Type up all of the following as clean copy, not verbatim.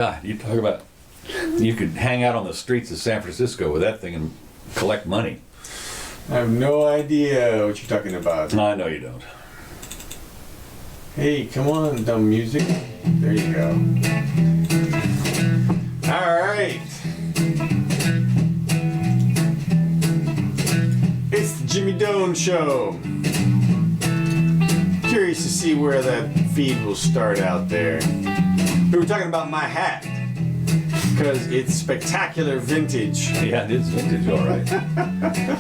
God, you talk about, you could hang out on the streets of San Francisco with that thing and collect money. I have no idea what you're talking about. No, I know you don't. Hey, come on, dumb music. There you go. Alright. It's the Jimmy Doane Show. Curious to see where that feed will start out there. We were talking about my hat. Because it's spectacular vintage. Yeah, it is vintage, all right.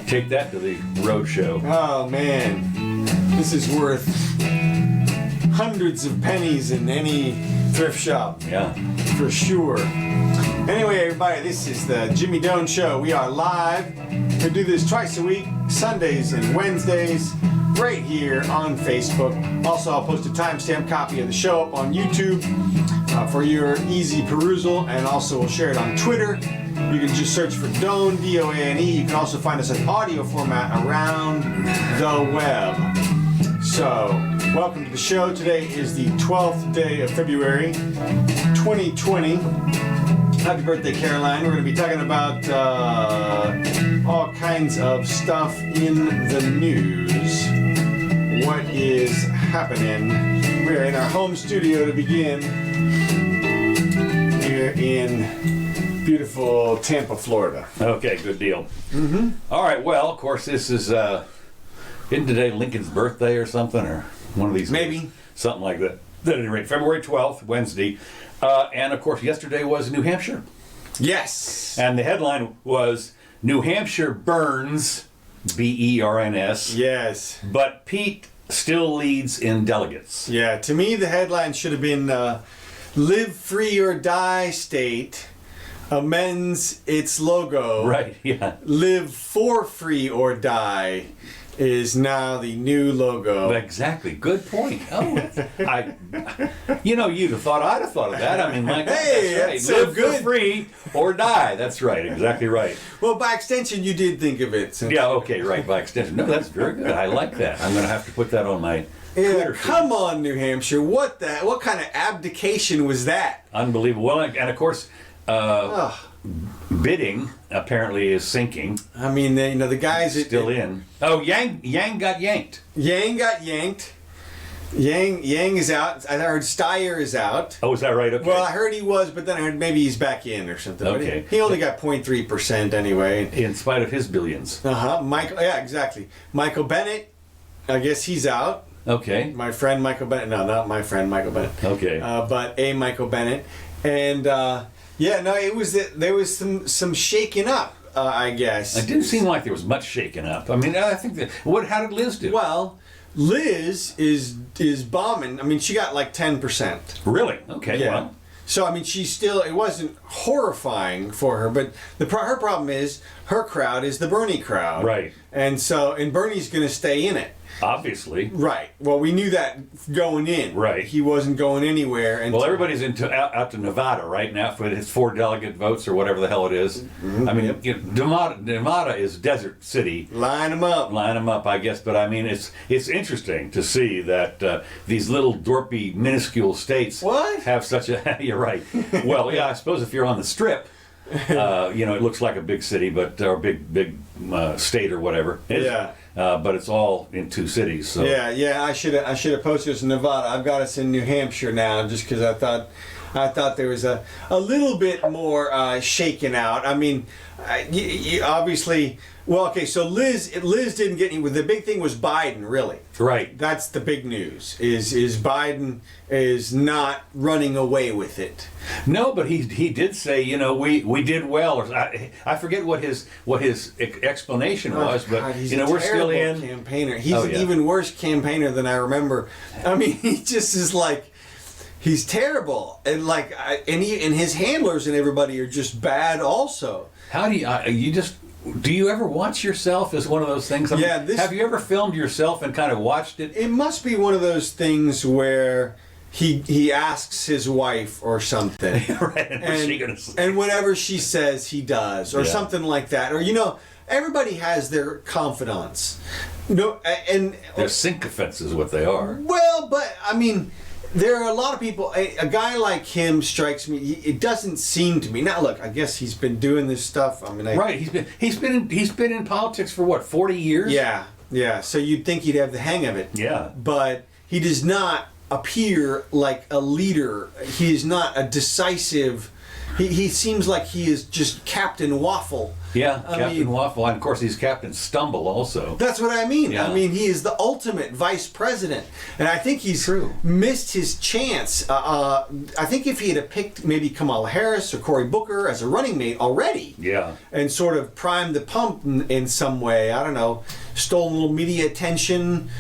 Take that to the road show. Oh, man. This is worth hundreds of pennies in any thrift shop. Yeah. For sure. Anyway, everybody, this is the Jimmy Doane Show. We are live. We do this twice a week, Sundays and Wednesdays, right here on Facebook. Also, I'll post a timestamp copy of the show up on YouTube for your easy perusal, and also we'll share it on Twitter. You can just search for Doane, D-O-A-N-E. You can also find us in audio format around the web. So, welcome to the show. Today is the 12th day of February, 2020. Happy birthday, Caroline. We're going to be talking about all kinds of stuff in the news. What is happening? We're in our home studio to begin here in beautiful Tampa, Florida. Okay, good deal. Mm-hmm. All right, well, of course, this is, isn't today Lincoln's birthday or something? Or one of these Maybe. days? Something like that. At any rate, February 12th, Wednesday. And, of course, yesterday was New Hampshire. Yes. And the headline was, New Hampshire burns, B-E-R-N-S. Yes. But Pete still leads in delegates. Yeah, to me the headline should have been Live Free or Die State amends its logo. Right, yeah. Live4Free or Die is now the new logo. Exactly. Good point. Oh, you'd have thought I'd have thought of that. I mean, like, hey, that's right. that's so Live good. for free or die. That's right. Exactly right. Well, by extension, you did think of it. Yeah. Okay. Right. By extension. No, that's very good. I like that. I'm going to have to put that on my Yeah, Twitter feed. come on, New Hampshire. What kind of abdication was that? Unbelievable. Well, and of course, bidding apparently is sinking. I mean, the guys Still in. Oh, Yang got yanked. Yang got yanked. Yang is out. I heard Steyer is out. Oh, is that right? Okay. Well, I heard he was, but then I heard maybe he's back in or something. But Okay. he only got 0.3% anyway. In spite of his billions. Michael. Yeah, exactly. Michael Bennett. I guess he's out. Okay. My friend Michael Bennett. No, not my friend Michael Bennett. Okay. But a Michael Bennett. And it was there was some shaking up. I guess It didn't seem like there was much shaken up. I mean, I think that. How did Liz do? Well, Liz is bombing. I mean, she got like 10%. Really? Okay. Yeah. Well. So I mean, she's still. It wasn't horrifying for her, but her problem is her crowd is the Bernie crowd. Right. And Bernie's going to stay in it. Obviously. Right. Well, we knew that going in. Right. He wasn't going anywhere. Well, everybody's out to Nevada right now for his 4 delegate votes or whatever the hell it is. Mm-hmm. I mean, Nevada is desert city. Line them up. Line them up, I guess. But I mean, it's interesting to see that these little dorpy, minuscule states have such a. You're right. Well, yeah, I suppose if you're on the Strip, it looks like a big city, or big state or whatever. Yeah. But it's all in 2 cities. So. Yeah. I should have posted us in Nevada. I've got us in New Hampshire now, just because I thought there was a little bit more shaken out. I mean, obviously. Well, okay. So Liz didn't get any. The big thing was Biden, really. Right. That's the big news. Is Biden is not running away with it. No, but he did say, we did well. Or I forget what his explanation was, but God, he's we're still in. Campaigner. He's an even worse campaigner than I remember. I mean, he just is like, he's terrible, and and his handlers and everybody are just bad also. How do do you ever watch yourself as one of those things? I mean, have you ever filmed yourself and kind of watched it? It must be one of those things where he asks his wife or something. Right. And whatever she says, he does, or something like that. Or, everybody has their confidants. No, and They're sycophants is what they are. Well, but I mean, there are a lot of people. A guy like him strikes me. It doesn't seem to me. Now, look, I guess he's been doing this stuff. I mean, right? He's been in politics for what, 40 years? Yeah, yeah. So you'd think he'd have the hang of it. Yeah. But he does not appear like a leader. He is not a decisive. He seems like he is just Captain Waffle. Yeah, Captain Waffle. And of course, he's Captain Stumble also. That's what I mean. Yeah. I mean, he is the ultimate vice president. And I think he's missed his chance. I think if he had picked maybe Kamala Harris or Cory Booker as a running mate already, and sort of primed the pump in some way, I don't know, stole a little media attention,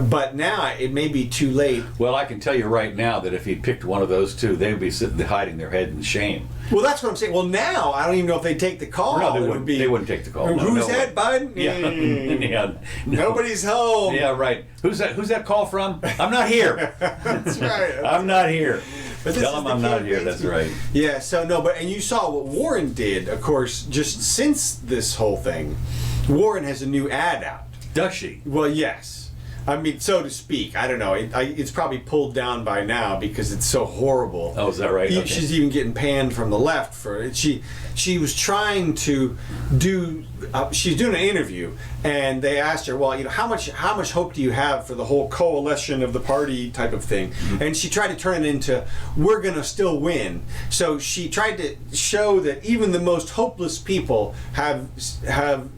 but now it may be too late. Well, I can tell you right now that if he'd picked one of those two, they would be sitting hiding their head in shame. Well, that's what I'm saying. Well, now I don't even know if they'd take the call. No, they wouldn't take the call. Who's that, Biden? Yeah. Nobody's home. Yeah, right. Who's that call from? I'm not here. That's right. I'm not here. But tell him I'm not here. That's right. Yeah. So no, and you saw what Warren did, of course, just since this whole thing. Warren has a new ad out. Does she? Well, yes. I mean, so to speak. I don't know. It's probably pulled down by now because it's so horrible. Oh, is that right? Okay. She's even getting panned from the left for it. She was trying to do. She's doing an interview, and they asked her, "Well, how much hope do you have for the whole coalition of the party type of thing?" Mm-hmm. And she tried to turn it into, "We're gonna still win." So she tried to show that even the most hopeless people have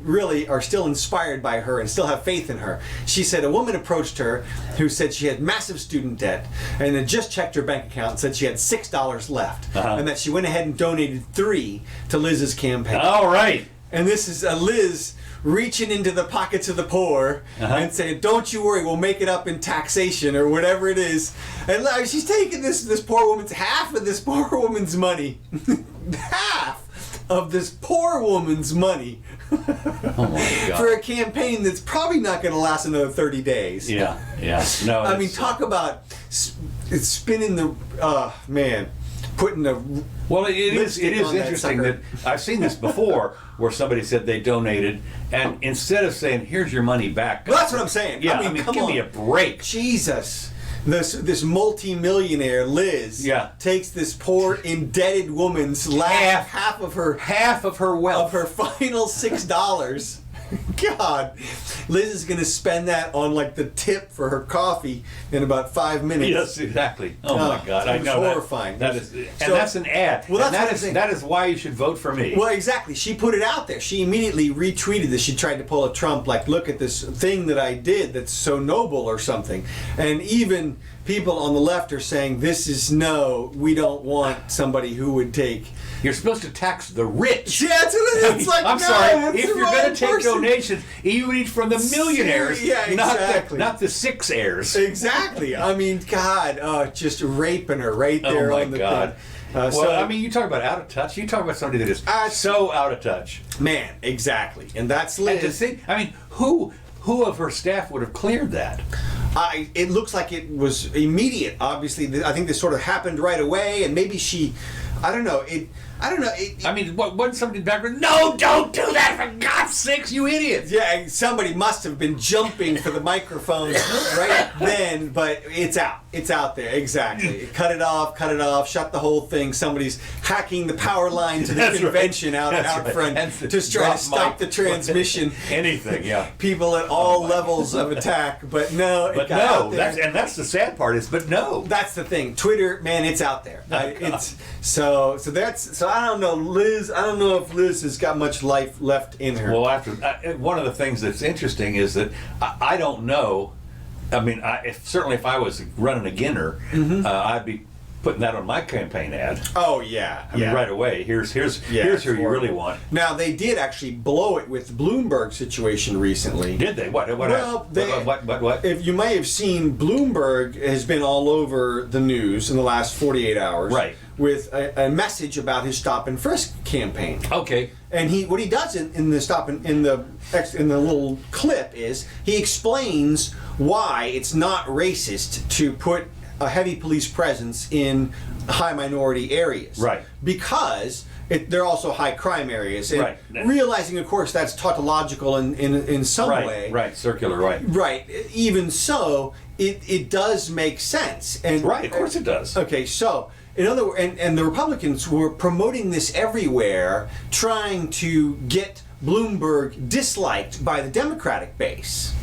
really are still inspired by her and still have faith in her. She said a woman approached her who said she had massive student debt and had just checked her bank account and said she had $6 left, and that she went ahead and donated $3 to Liz's campaign. All right. And this is Liz reaching into the pockets of the poor and saying, "Don't you worry, we'll make it up in taxation," or whatever it is. And she's taking this poor woman's half of this poor woman's money, half of this poor woman's money. Oh my God. For a campaign that's probably not going to last another 30 days. Yeah. No. I mean, talk about spinning the man. Putting the well, it is interesting that I've seen this before, where somebody said they donated, and instead of saying "Here's your money back," well, that's what I'm saying. Yeah, I mean give me a break. Jesus, this multi-millionaire Liz takes this poor indebted woman's half of her wealth, of her final $6. God, Liz is going to spend that on like the tip for her coffee in about 5 minutes. Yes, exactly. Oh my God, I know horrifying. That is, and that's an ad. Well, that is why you should vote for me. Well, exactly. She put it out there. She immediately retweeted this. She tried to pull a Trump, like, "Look at this thing that I did that's so noble," or something. And even people on the left are saying, we don't want somebody who would take. You're supposed to tax the rich. Yeah, that's what it is. It's like, I'm sorry. If you're going to take donations, you need from the millionaires, not the six heirs. Exactly. I mean, God, just raping her right there on the God. Well, I mean, you talk about out of touch. You talk about somebody that is so out of touch. Man, exactly. And that's Liz. And to think, I mean, who of her staff would have cleared that? It looks like it was immediate. Obviously, I think this sort of happened right away, and maybe she. I don't know. I mean, wasn't somebody back there? No, don't do that, for God's sakes, you idiots! Yeah, somebody must have been jumping for the microphone right then, but it's out. It's out there, exactly. Cut it off, shut the whole thing. Somebody's hacking the power line to the convention out front to try to stop the transmission. Anything, yeah. People at all levels of attack, but no, it got out there. That's the sad part is, but no. That's the thing. Twitter, man, it's out there. So I don't know, Liz. I don't know if Liz has got much life left in her. Well, one of the things that's interesting is that I don't know. I mean, certainly if I was running against her, I'd be putting that on my campaign ad. Oh yeah, I mean, right away. Here's who you really want. Now they did actually blow it with the Bloomberg situation recently. Did they? What? What? If you may have seen, Bloomberg has been all over the news in the last 48 hours. Right. With a message about his stop and frisk campaign. Okay. And what he does in the little clip is he explains why it's not racist to put a heavy police presence in high minority areas. Right. Because they're also high crime areas. And Right. realizing, of course, that's tautological in some way. Right, circular, right. Right. Even so, it does make sense. And Right, of course it does. Okay, so in other words, and the Republicans were promoting this everywhere, trying to get Bloomberg disliked by the Democratic base.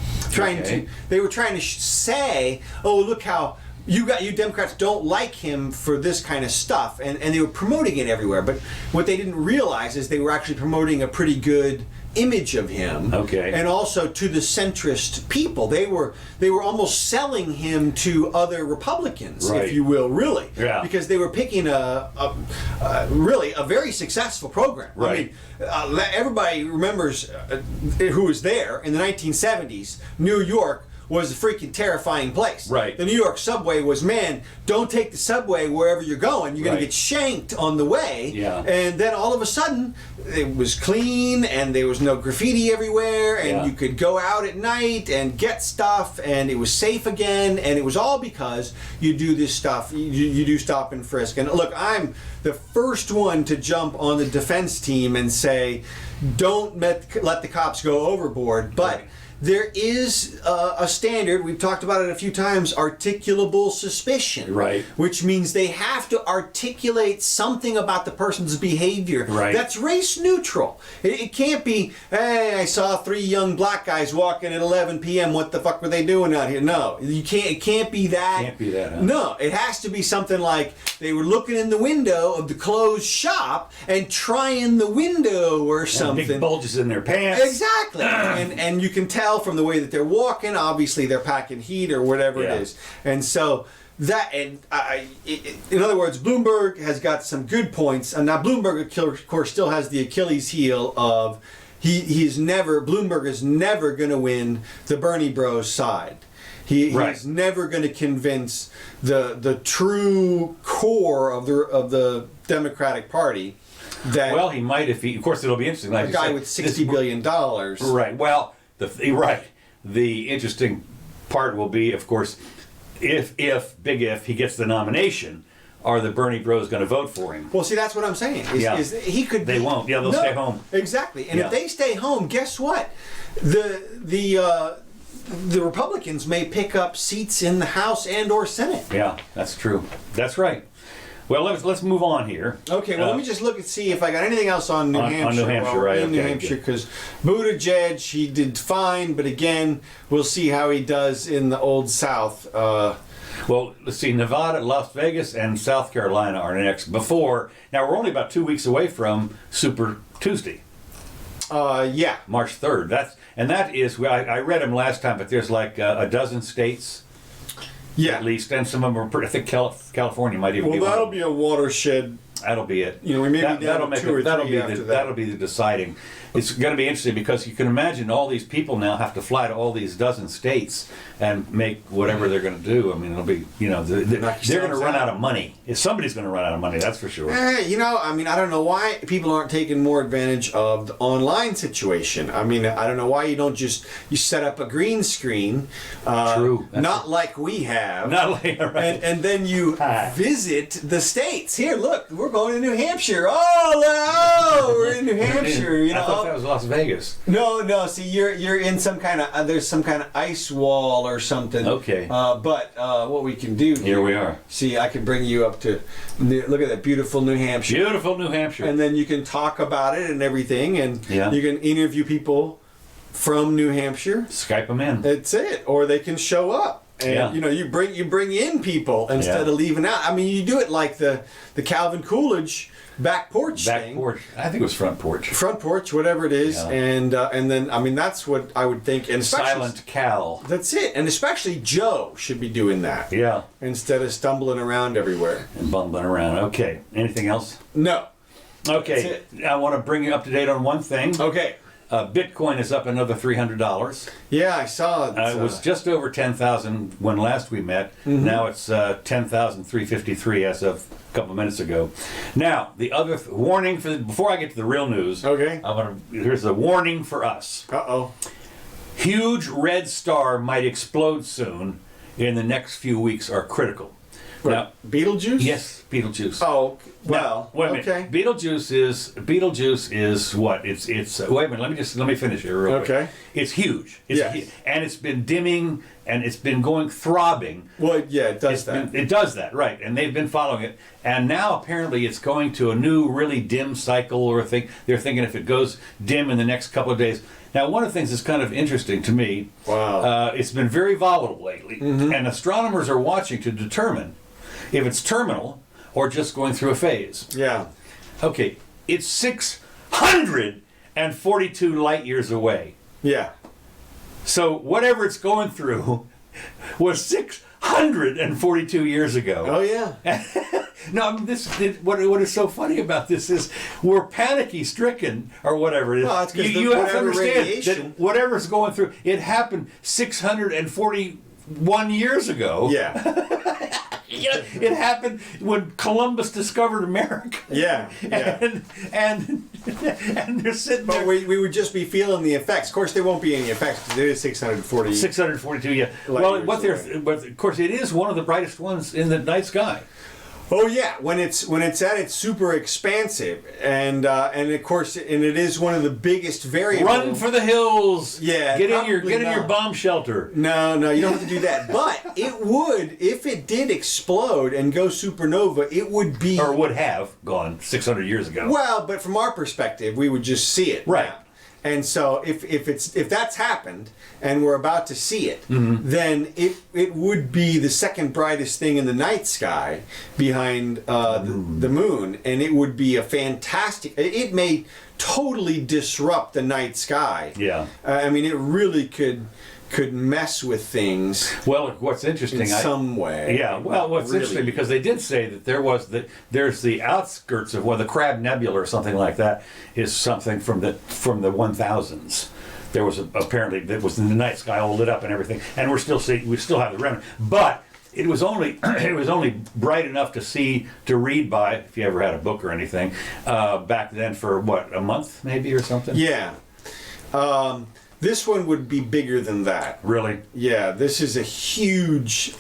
They were trying to say, oh, look how you Democrats don't like him for this kind of stuff, and they were promoting it everywhere. But what they didn't realize is they were actually promoting a pretty good image of him. Okay. And also to the centrist people. They were almost selling him to other Republicans, Right. if you will, really. Yeah. Because they were picking really a very successful program. Right. I mean, everybody remembers who was there in the 1970s. New York was a freaking terrifying place. Right. The New York subway was, man, don't take the subway wherever you're going. You're going to Right. get shanked on the way. Yeah. And then all of a sudden, it was clean and there was no graffiti everywhere, and Yeah. you could go out at night and get stuff, and it was safe again. And it was all because you do this stuff. You do stop and frisk. And look, I'm the first one to jump on the defense team and say, don't let the cops go overboard. But Right. there is a standard, we've talked about it a few times, articulable suspicion. Right. Which means they have to articulate something about the person's behavior Right. that's race neutral. It can't be, hey, I saw 3 young black guys walking at 11 p.m. What the fuck were they doing out here? No, it can't be that. Can't be that, huh? No, it has to be something like they were looking in the window of the closed shop and trying the window or something. Big bulges in their pants. Exactly. and you can tell from the way that they're walking, obviously they're packing heat or whatever Yeah. it is. And so that, and in other words, Bloomberg has got some good points. And now Bloomberg, of course, still has the Achilles heel of Bloomberg is never going to win the Bernie Bros side. Right. He's never going to convince the true core of the Democratic Party. That Well, he might if he. Of course, it'll be interesting. Like a you guy said, with $60 billion. Right. Well, the interesting part will be, of course, if he gets the nomination, are the Bernie Bros going to vote for him? Well, see, that's what I'm saying. Yeah. He could. They won't. Yeah, they'll stay home. Exactly. And Yeah. if they stay home, guess what? The Republicans may pick up seats in the House and or Senate. Yeah, that's true. That's right. Well, let's move on here. Okay, well, let me just look and see if I got anything else on New Hampshire. On New Hampshire, right, In New okay, Hampshire, good. because Buttigieg, he did fine, but again, we'll see how he does in the Old South. Well, let's see. Nevada, Las Vegas, and South Carolina are next. Now we're only about 2 weeks away from Super Tuesday, Yeah. March 3rd. That is. I read them last time, but there's like a dozen states. Yeah. At least, and some of them are pretty. I think California might even Well, be one. that'll be a watershed. That'll be it. You know, we may be down to 2 or 3 after that. That'll be the deciding. It's going to be interesting because you can imagine all these people now have to fly to all these dozen states and make whatever they're going to do. I mean, it'll be, they're going to run out of money. Somebody's going to run out of money, that's for sure. I don't know why people aren't taking more advantage of the online situation. I mean, I don't know why you don't you set up a green screen. True. Not like we have. Not like, right. And then you visit the states. Here, look, we're going to New Hampshire. We're in New Hampshire. I thought that was Las Vegas. No. See, you're in some kind of there's some kind of ice wall or something. Okay. But what we can do Here we are. See, I can bring you up to look at that beautiful New Hampshire. Beautiful New Hampshire. And then you can talk about it and everything, and Yeah. you can interview people from New Hampshire. Skype them in. That's it. Or they can show up. And Yeah. you bring in people instead Yeah. of leaving out. I mean, you do it like the Calvin Coolidge back porch Back thing. porch. I think it was front porch. Front porch, whatever it is, Yeah. and then I mean that's what I would think. And especially, Silent Cal. That's it. And especially Joe should be doing that Yeah. instead of stumbling around everywhere. And bumbling around. Okay. Anything else? No. Okay. I want to bring you up to date on one thing. Okay. Bitcoin is up another $300. Yeah, I saw it. It was just over 10,000 when last we met. Mm-hmm. Now it's 10,353 as of a couple of minutes ago. Now, the other warning before I get to the real news. Okay. Here's a warning for us. Uh-oh. Huge red star might explode soon. In the next few weeks are critical. Now, Betelgeuse? yes, Betelgeuse. Oh, well, now, wait a minute. okay. Betelgeuse is what? It's wait a minute. Let me finish here real quick. Okay. It's huge. It's Yes. and it's been dimming and it's been going throbbing. Well, yeah, it does that. It does that, right? And they've been following it, and now apparently it's going to a new, really dim cycle or thing. They're thinking if it goes dim in the next couple of days. Now, one of the things that's kind of interesting to me, Wow. it's been very volatile lately, and astronomers are watching to determine if it's terminal or just going through a phase. Yeah. Okay, it's 642 light years away. Yeah. So whatever it's going through was 642 years ago. Oh, yeah. No, I mean, what is so funny about this is we're panicky stricken or whatever it is. Well, it's 'cause you have to whatever understand radiation- that whatever's going through, it happened 641 years ago. Yeah. It happened when Columbus discovered America. Yeah. Yeah. And they're sitting But there. we would just be feeling the effects. Of course, there won't be any effects because it is 640. 642, yeah. Light Well, years but of course, it is one of the brightest ones in the night sky. Oh yeah, when it's at its super expansive, and of course, and it is one of the biggest variables. Run for the hills. Yeah, Get in your not. bomb shelter. No, you don't have to do that. But it would, if it did explode and go supernova, it would be. Or would have gone 600 years ago. Well, but from our perspective, we would just see it. Right. now. And so if that's happened and we're about to see it, then it would be the second brightest thing in the night sky behind the moon, and it would be a fantastic. It may totally disrupt the night sky. Yeah. I mean, it really could mess with things Well, what's interesting, in some way. yeah. Well, what's Really. interesting because they did say that there's the outskirts of the Crab Nebula or something like that is something from the 1000s. There was apparently that was in the night sky all lit up and everything, and we still have the remnant, but it was only bright enough to read by if you ever had a book or anything back then for what, a month maybe or something. Yeah. This one would be bigger than that. Really. Yeah, this is a huge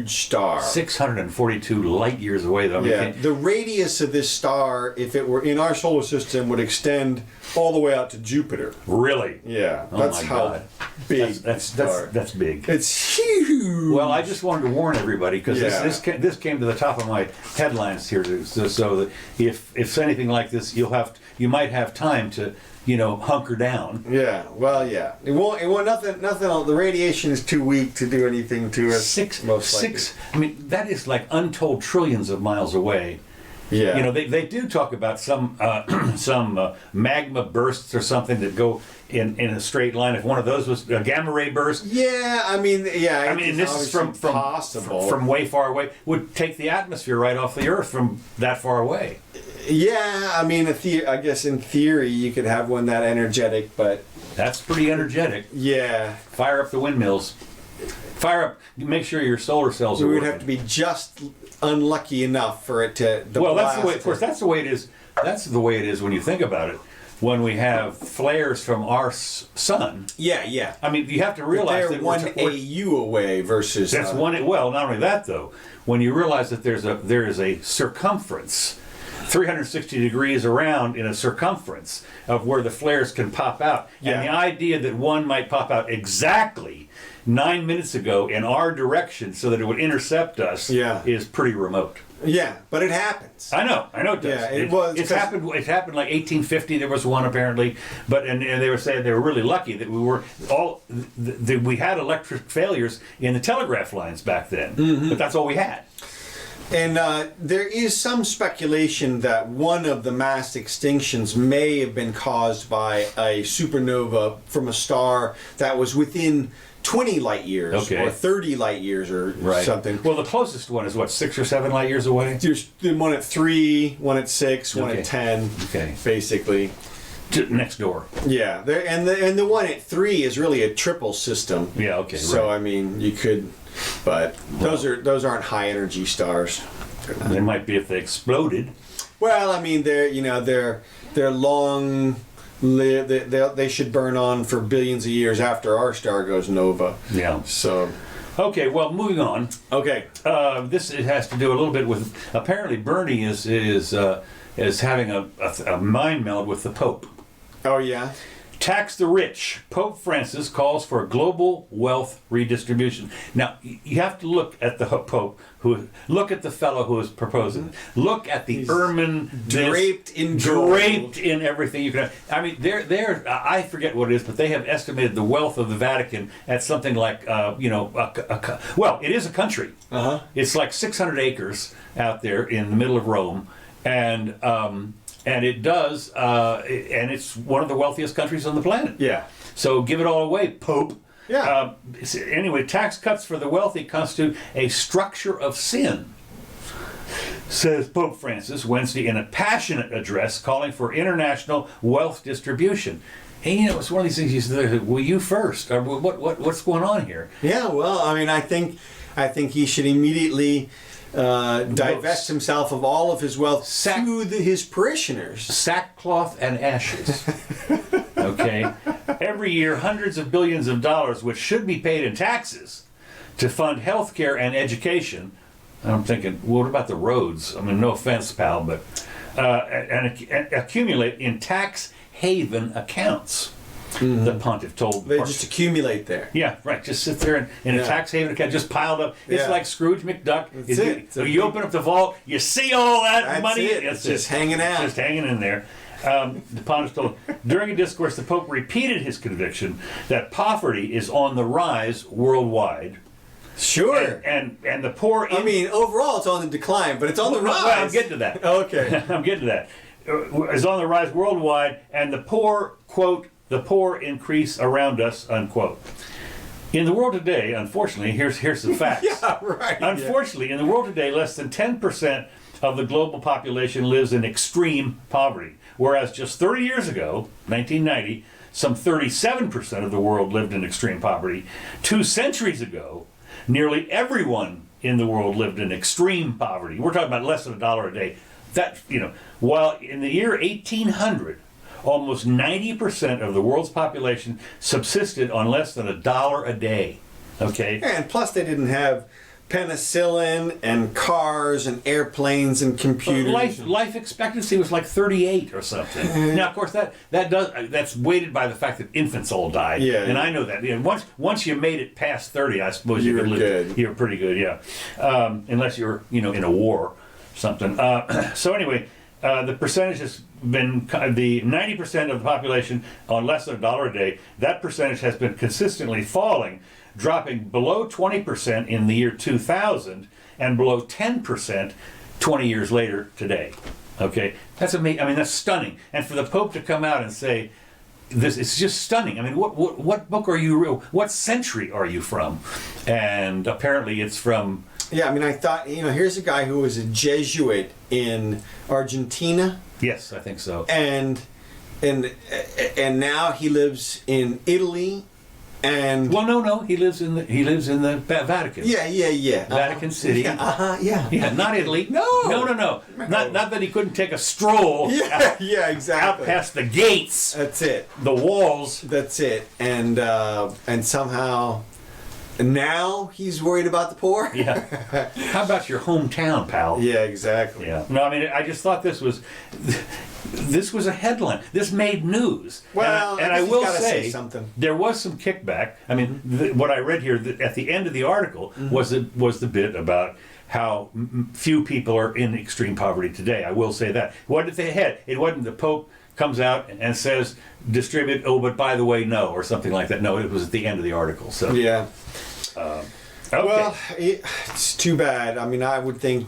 star. 642 light years away, though. I mean, Yeah, the radius of this star, if it were in our solar system, would extend all the way out to Jupiter. Really? Yeah, Oh that's my how God. big That's star. that's big. It's huge. Well, I just wanted to warn everybody because Yeah. this came to the top of my headlines here, so that if anything like this, you might have time to hunker down. Yeah, well, yeah. It won't. Nothing. The radiation is too weak to do anything to us. Most likely. I mean, that is like untold trillions of miles away. Yeah. They do talk about some magma bursts or something that go in a straight line. If one of those was a gamma ray burst, Yeah, I mean, yeah. I mean, this is from possible. from way far away. Would take the atmosphere right off the Earth from that far away. Yeah, I mean, I guess in theory you could have one that energetic, but That's pretty energetic. yeah, Fire up the windmills. Make sure your solar cells are we would working. have to be just unlucky enough for it to. Well, that's the way. Of course, that's the way it is. That's the way it is when you think about it. When we have flares from our sun, Yeah. I mean, you have to realize They're that one we're AU away versus. that's one. Well, not only that though. When you realize that there is a circumference, 360 degrees around in a circumference of where the flares can pop out, Yeah. and the idea that one might pop out exactly 9 minutes ago in our direction so that it would intercept us, Yeah. is pretty remote. Yeah, but it happens. I know it does. Yeah, it was, It's 'cause- happened. It happened like 1850. There was one apparently, but and they were saying they were really lucky that we had electric failures in the telegraph lines back then. Mm-hmm. But that's all we had. And there is some speculation that one of the mass extinctions may have been caused by a supernova from a star that was within 20 light years Okay. or 30 light years or something. Well, the closest one is what, 6 or 7 light years away. There's one at 3, one at 6, one Okay. at 10, Okay. basically. Next door. Yeah, and the one at 3 is really a triple system. Yeah. Okay. So right. I mean, you could, but those aren't high energy stars. They might be if they exploded. Well, I mean, they're long. They should burn on for billions of years after our star goes nova. Yeah. So, Okay, well, moving on. Okay. This it has to do a little bit with, apparently Bernie is having a mind meld with the Pope. Oh, yeah? Tax the rich. Pope Francis calls for global wealth redistribution. Now, you have to look at the Pope, look at the fellow who is proposing. Look at the ermine, draped in everything you can. I mean, they're I forget what it is, but they have estimated the wealth of the Vatican at something like, well, it is a country. It's like 600 acres out there in the middle of Rome, and it does, and it's one of the wealthiest countries on the planet. Yeah. So give it all away, Pope. Yeah. Anyway, tax cuts for the wealthy constitute a structure of sin, says Pope Francis Wednesday in a passionate address calling for international wealth distribution. Hey, it's one of these things you said, well, you first. Or what's going on here? Yeah, well, I mean, I think he should immediately divest himself of all of his wealth to his parishioners. Sackcloth and ashes. Okay? Every year, hundreds of billions of dollars, which should be paid in taxes to fund health care and education. And I'm thinking, well, what about the roads? I mean, no offense, pal, but and accumulate in tax haven accounts. The pontiff told. They just accumulate there. Yeah, right. Just sit there in a tax haven account, just piled up. It's like Scrooge McDuck. You open up the vault, you see all that money. It's just hanging out. Just hanging in there. The pontiff told. During a discourse, the Pope repeated his conviction that poverty is on the rise worldwide. Sure. And the poor. I mean, overall, it's on the decline, but it's on the rise. Well, I'm getting to that. Okay. I'm getting to that. Is on the rise worldwide, and the poor, quote, the poor increase around us, unquote. In the world today, unfortunately, here's the facts. Yeah, right. Unfortunately, in the world today, less than 10% of the global population lives in extreme poverty, whereas just 30 years ago, 1990, some 37% of the world lived in extreme poverty. 2 centuries ago, nearly everyone in the world lived in extreme poverty. We're talking about less than $1 a day. That, while in the year 1800, almost 90% of the world's population subsisted on less than $1 a day. Okay? And plus they didn't have penicillin and cars and airplanes and computers. Life expectancy was like 38 or something. Now, of course, that's weighted by the fact that infants all died. Yeah. And I know that. Once you made it past 30, I suppose you could live. Good. You were pretty good, yeah. Unless you're, in a war or something. So anyway, the percentage has been the 90% of the population on less than $1 a day. That percentage has been consistently falling, dropping below 20% in the year 2000 and below 10% 20 years later today. Okay, that's amazing. I mean, that's stunning. And for the Pope to come out and say this, it's just stunning. I mean, what book are you? What century are you from? And apparently, it's from. Yeah, I mean, I thought, here's a guy who was a Jesuit in Argentina. Yes, I think so. And now he lives in Italy, and no, he lives in the Vatican. Yeah. Vatican City. Yeah. Not Italy. No. Not that he couldn't take a stroll. Yeah, exactly. Out past the gates. That's it. The walls. That's it. And somehow. Now he's worried about the poor? Yeah. How about your hometown, pal? Yeah, exactly. Yeah. No, I mean, I just thought this was a headline. This made news. Well, and I will say something. There was some kickback. I mean, what I read here at the end of the article was the bit about how few people are in extreme poverty today. I will say that. What did they had? It wasn't the Pope comes out and says distribute. Oh, but by the way, no, or something like that. No, it was at the end of the article. So yeah. Okay. Well, it's too bad. I mean, I would think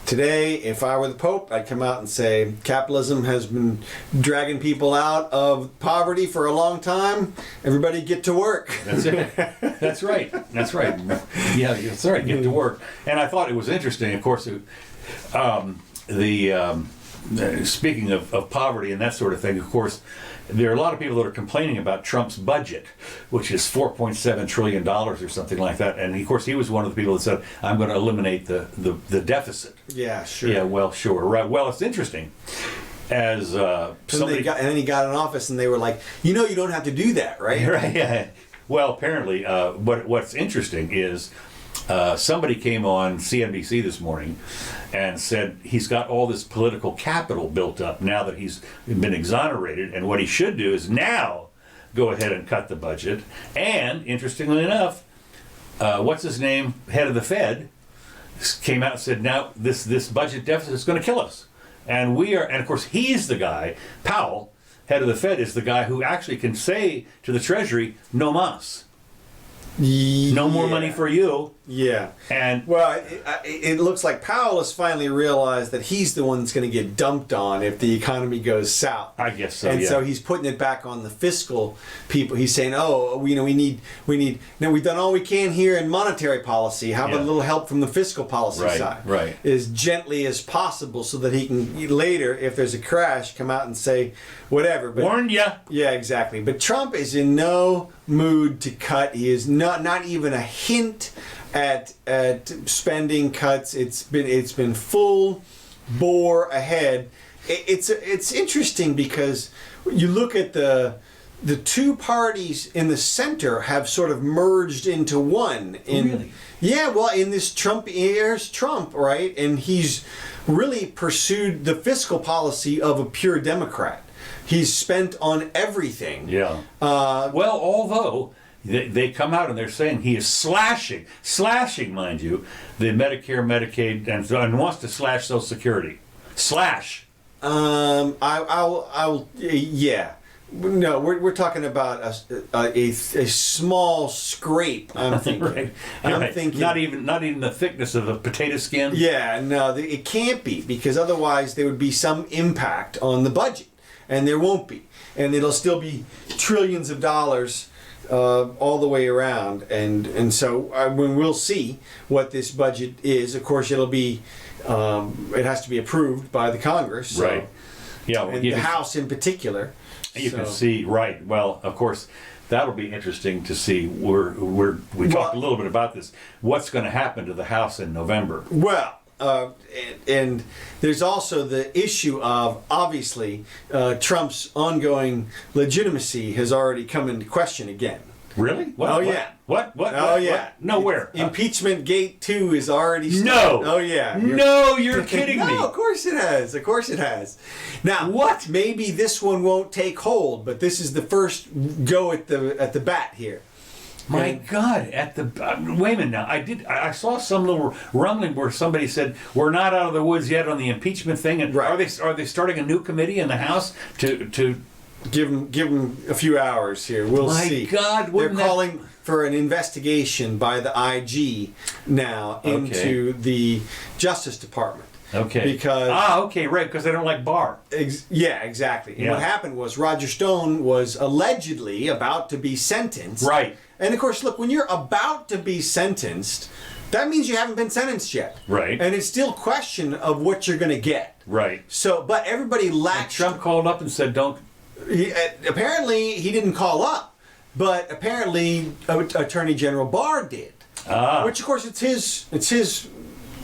today, if I were the Pope, I'd come out and say capitalism has been dragging people out of poverty for a long time. Everybody get to work. That's it. That's right. Yeah, that's right. Get to work. And I thought it was interesting, of course, speaking of poverty and that sort of thing, of course, there are a lot of people that are complaining about Trump's budget, which is $4.7 trillion or something like that. And of course, he was one of the people that said, I'm going to eliminate the deficit. Yeah, sure. Yeah, well, sure. Right. Well, it's interesting. Somebody and then he got in office and they were like, you don't have to do that, right? Right, yeah. Well, apparently, what's interesting is somebody came on CNBC this morning and said he's got all this political capital built up now that he's been exonerated, and what he should do is now go ahead and cut the budget. And interestingly enough, what's his name, head of the Fed, came out and said, now this budget deficit is going to kill us. And of course, he's the guy, Powell, head of the Fed, is the guy who actually can say to the Treasury, no mas. No more money for you. Yeah. And well, it looks like Powell has finally realized that he's the one that's going to get dumped on if the economy goes south. I guess so. And yeah. so he's putting it back on the fiscal people. He's saying, "Oh, we need. Now we've done all we can here in monetary policy. How about a little help from the fiscal policy side? Right. As gently as possible, so that he can later, if there's a crash, come out and say whatever." But, warned ya. Yeah, exactly. But Trump is in no mood to cut. He is not even a hint at spending cuts. It's been full bore ahead. It's interesting because you look at the two parties in the center have sort of merged into one. Really? Yeah, well, in this Trump, here's Trump, right? And he's really pursued the fiscal policy of a pure Democrat. He's spent on everything. Yeah. Well, although they come out and they're saying he is slashing, mind you, the Medicare, Medicaid, and wants to slash Social Security. Slash. Yeah. No, we're talking about a small scrape. I'm thinking. Right. I'm thinking. Not even the thickness of a potato skin. Yeah, no, it can't be, because otherwise there would be some impact on the budget, and there won't be, and it'll still be trillions of dollars all the way around, and so when we'll see what this budget is, of course it'll be it has to be approved by the Congress, so, right? Yeah, and the House in particular. You can see, right. Well, of course, that'll be interesting to see. We talked a little bit about this. What's going to happen to the House in November? Well, and there's also the issue of, obviously, Trump's ongoing legitimacy has already come into question again. Really? What? Oh, yeah. What? Oh, yeah. Nowhere. Impeachment Gate 2 is already started. No. Oh, yeah. No, you're kidding me. No, of course it has. Of course it has. Now, What? Maybe this one won't take hold, but this is the first go at the bat here. My God! Wait a minute now. I saw some little rumbling where somebody said we're not out of the woods yet on the impeachment thing. And right. are they starting a new committee in the House to give them a few hours here? We'll see. My God! They're calling for an investigation by the IG now into the Justice Department. Okay. Because right, because they don't like Barr. Yeah, exactly. And Yeah. what happened was Roger Stone was allegedly about to be sentenced. Right. And of course, look, when you're about to be sentenced, that means you haven't been sentenced yet. Right. And it's still a question of what you're going to get. Right. So, but everybody latched. Trump called up and said, "Don't." Apparently, he didn't call up, but apparently, Attorney General Barr did. Which, of course, it's his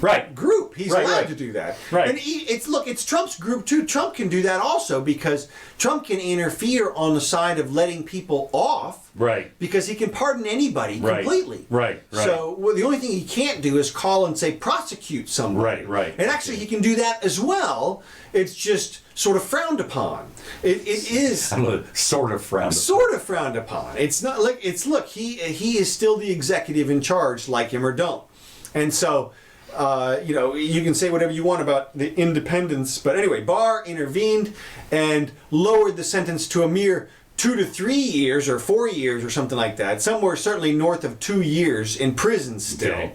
Right. group. He's Right, allowed right. to do that. Right. And it's Trump's group too. Trump can do that also, because Trump can interfere on the side of letting people off. Right. Because he can pardon anybody completely. Right. So the only thing he can't do is call and say prosecute someone. Right. And actually, he can do that as well. It's just sort of frowned upon. It is sort of frowned upon. sort of frowned upon. It's not like he is still the executive in charge, like him or don't. And so. You can say whatever you want about the independence, but anyway, Barr intervened and lowered the sentence to a mere 2 to 3 years or 4 years or something like that. Somewhere certainly north of 2 years in prison still,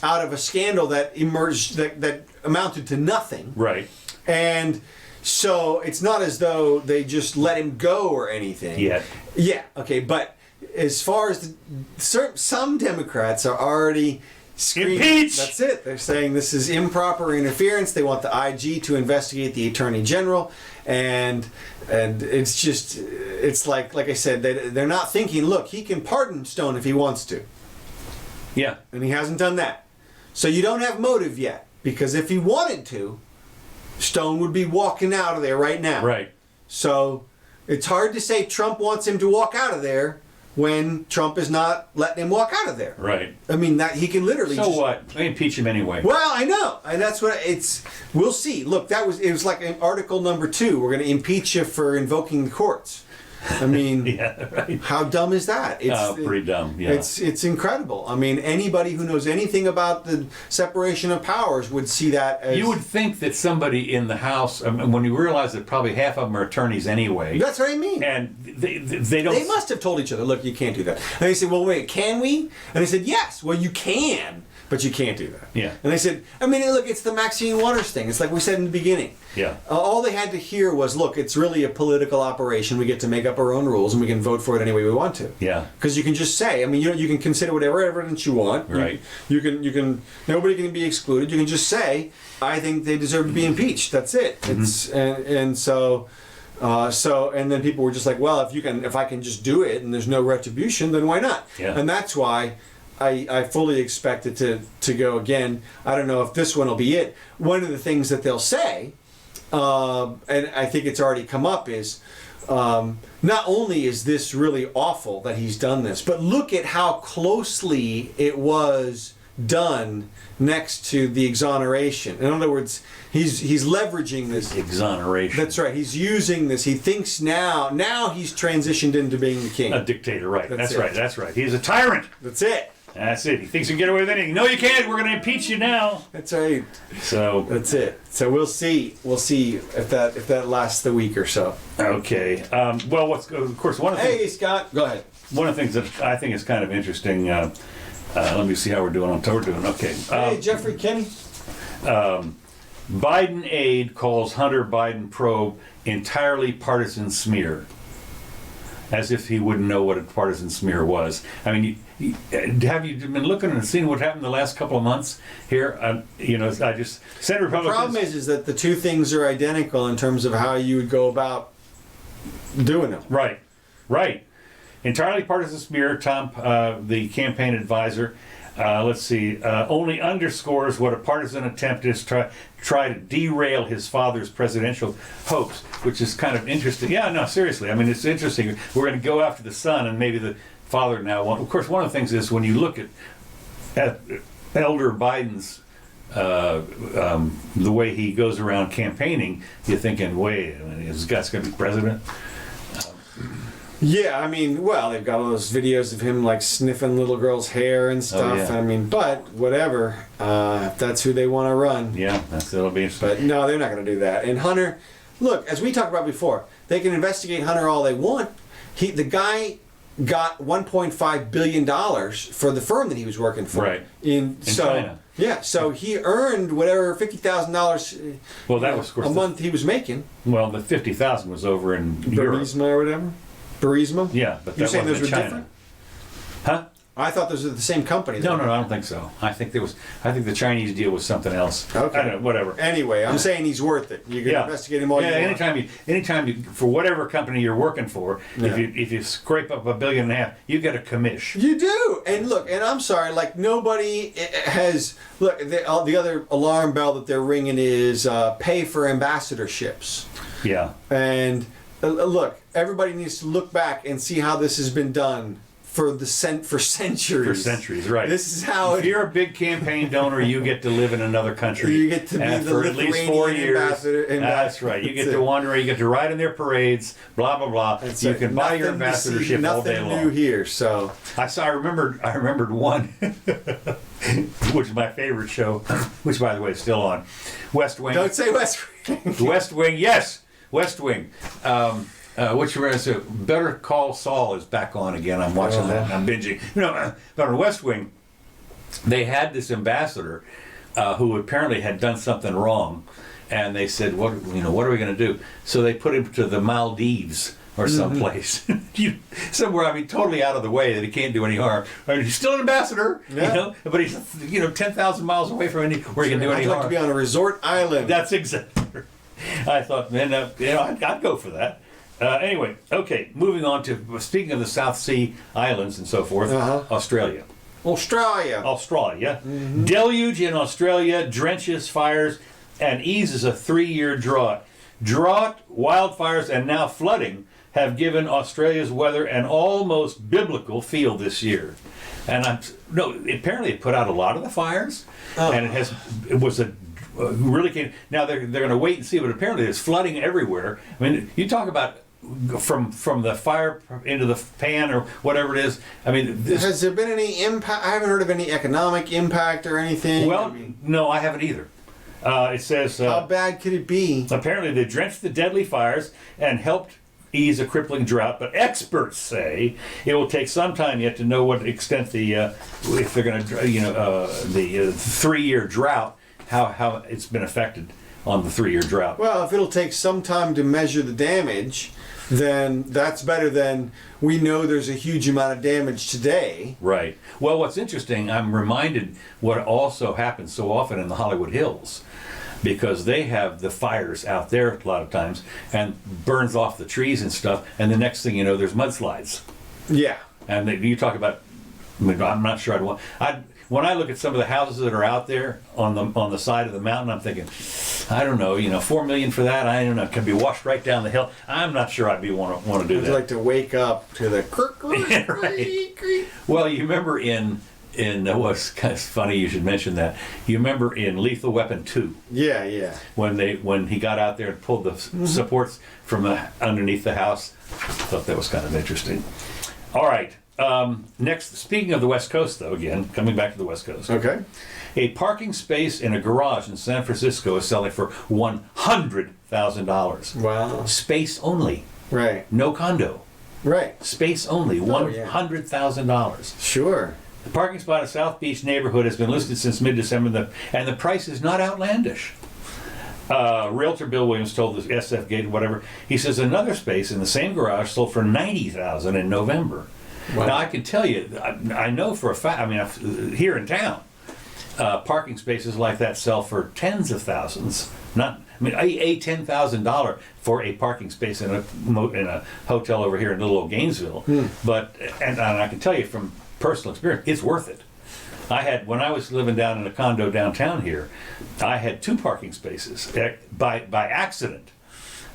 out of a scandal that emerged that amounted to nothing. Right. And so it's not as though they just let him go or anything. Yet. Yeah. Okay. But as far as some Democrats are already screaming. Impeach! That's it. They're saying this is improper interference. They want the IG to investigate the Attorney General, and it's like I said, they're not thinking, look, he can pardon Stone if he wants to. Yeah. And he hasn't done that. So you don't have motive yet, because if he wanted to, Stone would be walking out of there right now. Right. So it's hard to say Trump wants him to walk out of there when Trump is not letting him walk out of there. Right. I mean, that he can literally. So what? They impeach him anyway. Well, I know, and that's what it's. We'll see. Look, it was like in Article number 2. We're going to impeach you for invoking the courts. I mean, Yeah, right. how dumb is that? It's Pretty dumb. Yeah. It's incredible. I mean, anybody who knows anything about the separation of powers would see that as. You would think that somebody in the House, when you realize that probably half of them are attorneys anyway, That's what I mean. and they don't. They must have told each other, look, you can't do that. And they said, well, wait, can we? And they said, yes, well, you can, but you can't do that. Yeah. And they said, I mean, look, it's the Maxine Waters thing. It's like we said in the beginning. Yeah. All they had to hear was, look, it's really a political operation. We get to make up our own rules and we can vote for it any way we want to. Yeah. Because you can just say, I mean, you can consider whatever evidence you want. Right. You can, nobody can be excluded. You can just say, I think they deserve to be impeached. That's it. It's, and so then people were just like, well, if I can just do it and there's no retribution, then why not? Yeah. And that's why I fully expect it to go again. I don't know if this one will be it. One of the things that they'll say, and I think it's already come up, is not only is this really awful that he's done this, but look at how closely it was done next to the exoneration. In other words, he's leveraging this. Exoneration. That's right. He's using this. He thinks now he's transitioned into being the king. A dictator, right. That's it. right. That's right. He's a tyrant. That's it. That's it. He thinks he can get away with anything. No, you can't. We're going to impeach you now. That's right. So That's it. So we'll see. We'll see if that lasts the week or so. okay. Well, of course one of the Hey, Scott. Go ahead. one of the things that I think is kind of interesting. Let me see how we're doing on. We're doing okay. Hey, Jeffrey Kenny. Biden aide calls Hunter Biden probe entirely partisan smear. As if he wouldn't know what a partisan smear was. I mean, have you been looking and seeing what happened the last couple of months here? I just Senate The Republicans. problem is that the two things are identical in terms of how you would go about doing them. Right. Entirely partisan smear. Tom, the campaign advisor, only underscores what a partisan attempt is to try to derail his father's presidential hopes, which is kind of interesting. Yeah, no, seriously. I mean, it's interesting. We're going to go after the son, and maybe the father now won't. Of course, one of the things is when you look at Elder Biden's the way he goes around campaigning, you're thinking, wait a minute, is this guy going to be president? Yeah, I mean, well, they've got all those videos of him like sniffing little girls' hair and stuff. yeah. I mean, but whatever. If that's who they want to run. Yeah, that'll be interesting. But no, they're not going to do that. And Hunter, look, as we talked about before, they can investigate Hunter all they want. The guy got $1.5 billion for the firm that he was working for. Right. In China. Yeah, so he earned whatever $50,000 Well, that was, of course, a month he was making. Well, the 50,000 was over in Europe. Burisma or whatever. Burisma? Yeah, but You're that saying wasn't those in were China. different? Huh? I thought those were the same company. No, I don't think so. I think the Chinese deal was something else. Okay. I don't know, whatever. Anyway, I'm saying he's worth it. You can investigate him all you want. anytime you, for whatever company you're working for, if you scrape up $1.5 billion, you get a commish. You do. And look, and I'm sorry, like nobody has, look, the other alarm bell that they're ringing is pay for ambassadorships. Yeah. And look, everybody needs to look back and see how this has been done for centuries. For centuries, right. This is how if you're a big campaign donor, you get to live in another country. You get to be the for at least 4 Lithuanian years. ambassador. That's right. You get to wander. You get to ride in their parades. Blah blah blah. You can buy your ambassadorship all day long. Nothing new here. So I remembered one, which is my favorite show, which by the way is still on. West Wing. Don't say West Wing. West Wing. Yes, West Wing. Which is Better Call Saul is back on again. I'm watching that and I'm binging. But on West Wing, they had this ambassador who apparently had done something wrong, and they said, "What are we going to do?" So they put him to the Maldives or someplace, somewhere. I mean, totally out of the way that he can't do any harm. I mean, he's still an ambassador, but he's 10,000 miles away from where he can do any harm. I'd like to be on a resort island. That's exactly. I thought, man, I'd go for that. Anyway, okay, moving on to, speaking of the South Sea Islands and so forth, Australia. Deluge in Australia, drenches, fires, and eases a 3-year drought. Drought, wildfires, and now flooding have given Australia's weather an almost biblical feel this year. And apparently it put out a lot of the fires, and it was a really came. Now they're going to wait and see, but apparently there's flooding everywhere. I mean, you talk about from the fire into the pan or whatever it is. I mean, has there been any impact? I haven't heard of any economic impact or anything. Well, no, I haven't either. It says how bad could it be? Apparently they drenched the deadly fires and helped ease a crippling drought, but experts say it will take some time yet to know what extent if they're going to the 3-year drought, how it's been affected on the 3-year drought. Well, if it'll take some time to measure the damage, then that's better than we know there's a huge amount of damage today. Right. Well, what's interesting, I'm reminded what also happens so often in the Hollywood Hills, because they have the fires out there a lot of times and burns off the trees and stuff, and the next thing you know, there's mudslides. Yeah. And you talk about, I'm not sure when I look at some of the houses that are out there on the side of the mountain, I'm thinking, I don't know, $4 million for that, I don't know, can be washed right down the hill. I'm not sure I'd want to do that. I'd like to wake up to the right. Well, you remember in what's kind of funny you should mention that. You remember in Lethal Weapon 2? Yeah. When he got out there and pulled the supports from underneath the house. I thought that was kind of interesting. All right. Next, speaking of the West Coast, though, again, coming back to the West Coast. Okay. A parking space in a garage in San Francisco is selling for $100,000. Wow. Space only. Right. No condo. Right. Space only. $100,000. Sure. The parking spot in South Beach neighborhood has been listed since mid-December, and the price is not outlandish. Realtor Bill Williams told the SF Gate, whatever, he says another space in the same garage sold for $90,000 in November. Wow. Now I can tell you, I know for a fact, here in town, parking spaces like that sell for tens of thousands. A $10,000 for a parking space in a hotel over here in little old Gainesville. But and I can tell you from personal experience, it's worth it. When I was living down in a condo downtown here, I had 2 parking spaces by accident.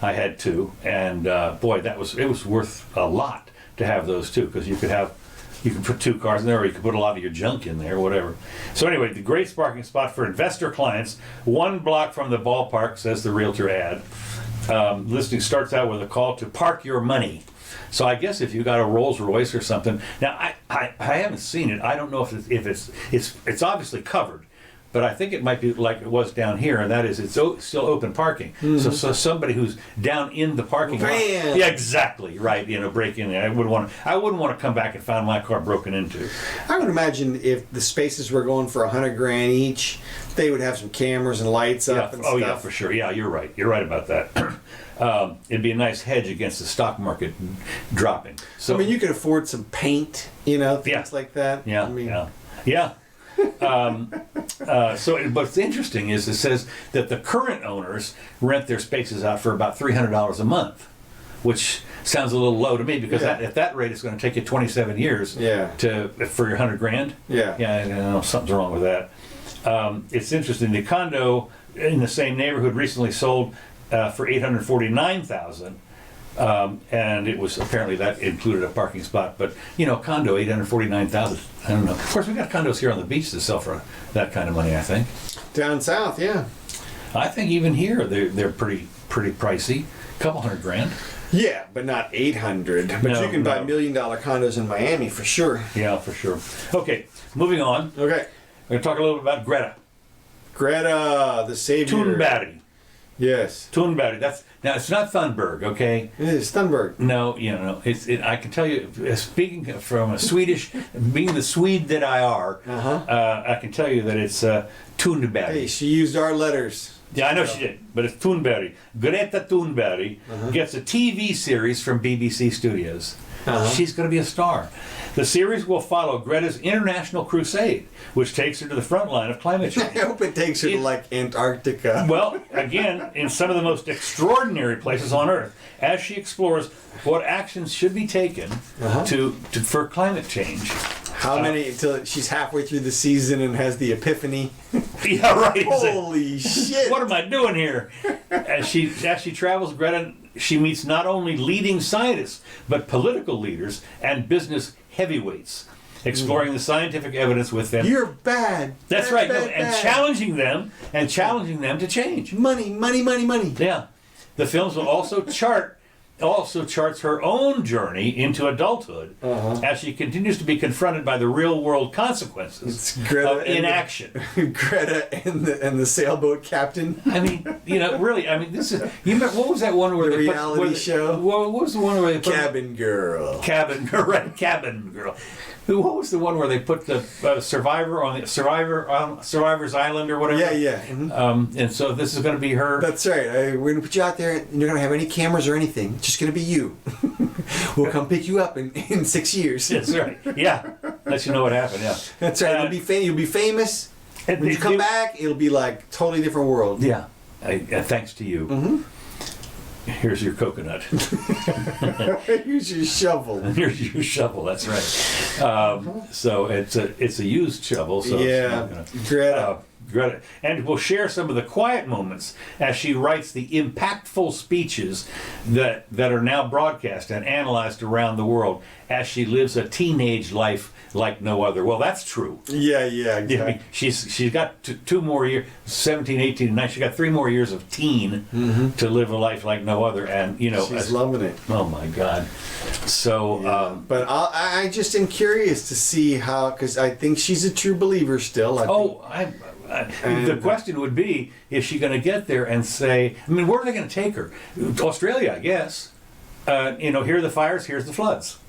I had 2, and boy, it was worth a lot to have those 2, because you could put 2 cars in there, or you could put a lot of your junk in there, whatever. So anyway, the great parking spot for investor clients, 1 block from the ballpark, says the realtor ad. Listing starts out with a call to park your money. So I guess if you got a Rolls Royce or something. Now I haven't seen it. I don't know if it's obviously covered, but I think it might be like it was down here, and that is it's still open parking. So somebody who's down in the parking lot. Yeah, exactly right. Break in there. I wouldn't want to come back and find my car broken into. I would imagine if the spaces were going for $100,000 each, they would have some cameras and lights up and stuff. Oh yeah, for sure. Yeah, you're right. You're right about that. It'd be a nice hedge against the stock market dropping. So you could afford some paint, things like that. Yeah, yeah. But what's interesting is it says that the current owners rent their spaces out for about $300 a month, which sounds a little low to me, because at that rate it's going to take you 27 years for your $100,000. Yeah, something's wrong with that. It's interesting. The condo in the same neighborhood recently sold for $849,000, and it was apparently that included a parking spot. But condo $849,000. I don't know. Of course, we got condos here on the beach that sell for that kind of money. I think down south, yeah. I think even here they're pretty pricey. A couple $100,000. Yeah, but not 800. But you can buy $1 million condos in Miami for sure. Yeah, for sure. Okay, moving on. Okay, we're going to talk a little bit about Greta. Greta, the savior. Thunberg. Yes. Thunberg. Now it's not Thunberg, okay? It is Thunberg. No, I can tell you, speaking from a Swedish, being the Swede that I are, I can tell you that it's Thunberg. Hey, she used our letters. Yeah, I know she did, but it's Thunberg. Greta Thunberg gets a TV series from BBC Studios. She's going to be a star. The series will follow Greta's international crusade, which takes her to the front line of climate change. I hope it takes her to Antarctica. Well, again, in some of the most extraordinary places on Earth, as she explores what actions should be taken for climate change. How many until she's halfway through the season and has the epiphany? Yeah, right. Holy shit! What am I doing here? As she travels, Greta, she meets not only leading scientists, but political leaders and business heavyweights, exploring the scientific evidence with them. You're bad. That's bad, right. Bad, No, and bad. challenging them to change. Money. Yeah. The films will also charts her own journey into adulthood as she continues to be confronted by the real world consequences of inaction. Greta and the sailboat captain. I mean, really. I mean, this is. You remember what was that one where The they reality put, show? What was the one where they put Cabin Girl. Cabin Girl? What was the one where they put the survivor on the Survivor's Island or whatever? Yeah. Mm-hmm. And so this is going to be her. That's right. We're gonna put you out there, and you're gonna have any cameras or anything. It's just gonna be you. We'll come pick you up in 6 years. That's right. Yeah. Let you know what happened. Yeah. That's right. You'll be famous. When you come back, it'll be like totally different world. Yeah. Thanks to you. Mm-hmm. Here's your coconut. Here's your shovel. Here's your shovel. That's right. So it's a used shovel. So yeah, Greta, and we'll share some of the quiet moments as she writes the impactful speeches that are now broadcast and analyzed around the world as she lives a teenage life like no other. Well, that's true. Yeah, exactly. I mean, she's got two more years, 17, 18, and 19. She's got 3 more years of teen to live a life like no other, and she's loving it. Oh my God! So, but I just am curious to see how, because I think she's a true believer still. The question would be, is she going to get there and say, I mean, where are they going to take her? Australia, I guess. Here are the fires, here's the floods.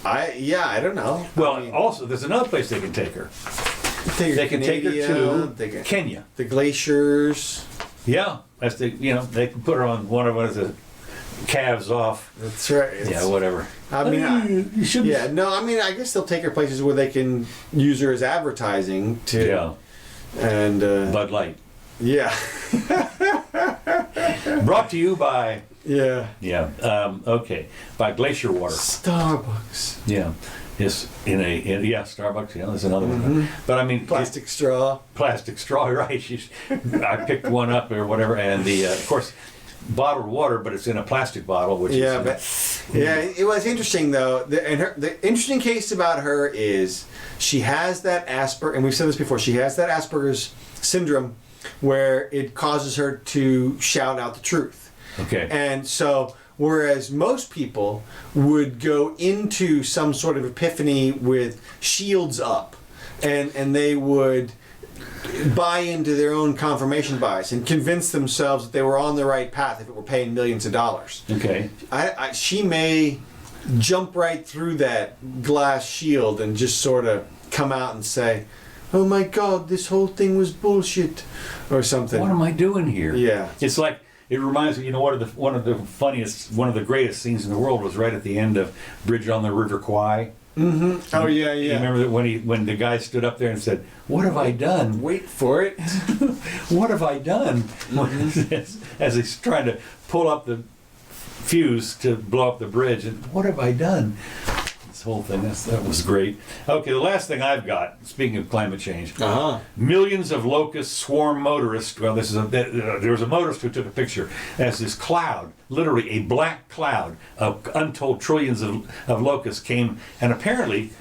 I don't know. Well, also, there's another place they can take her. They can take her to Kenya. The glaciers. Yeah, they can put her on one of the calves off. That's right. Yeah, whatever. I mean, you shouldn't. Yeah, no. I mean, I guess they'll take her places where they can use her as advertising to. Yeah. And Bud Light. Yeah. Brought to you by. Yeah. Yeah. Okay. By Glacier Water. Starbucks. Yeah. Yes. Starbucks. Yeah, there's another one. But I mean, plastic straw. Plastic straw. Right. I picked one up or whatever, and of course, bottled water, but it's in a plastic bottle, which it was interesting though. The interesting case about her is she has that Asperger, and we've said this before. She has that Asperger's syndrome, where it causes her to shout out the truth. Okay. And so, whereas most people would go into some sort of epiphany with shields up, and they would buy into their own confirmation bias and convince themselves that they were on the right path if it were paying millions of dollars. Okay. She may jump right through that glass shield and just sort of come out and say, "Oh my God, this whole thing was bullshit," or something. What am I doing here? Yeah. It's like, it reminds me, one of the greatest scenes in the world was right at the end of Bridge on the River Kwai. Mm-hmm. Oh yeah. You remember that when the guy stood up there and said, "What have I done?" Wait for it. What have I done? As he's trying to pull up the fuse to blow up the bridge, and what have I done? This whole thing, that was great. Okay, the last thing I've got, speaking of climate change, millions of locusts swarm motorists. Well, there was a motorist who took a picture as this cloud, literally a black cloud of untold trillions of locusts came, and apparently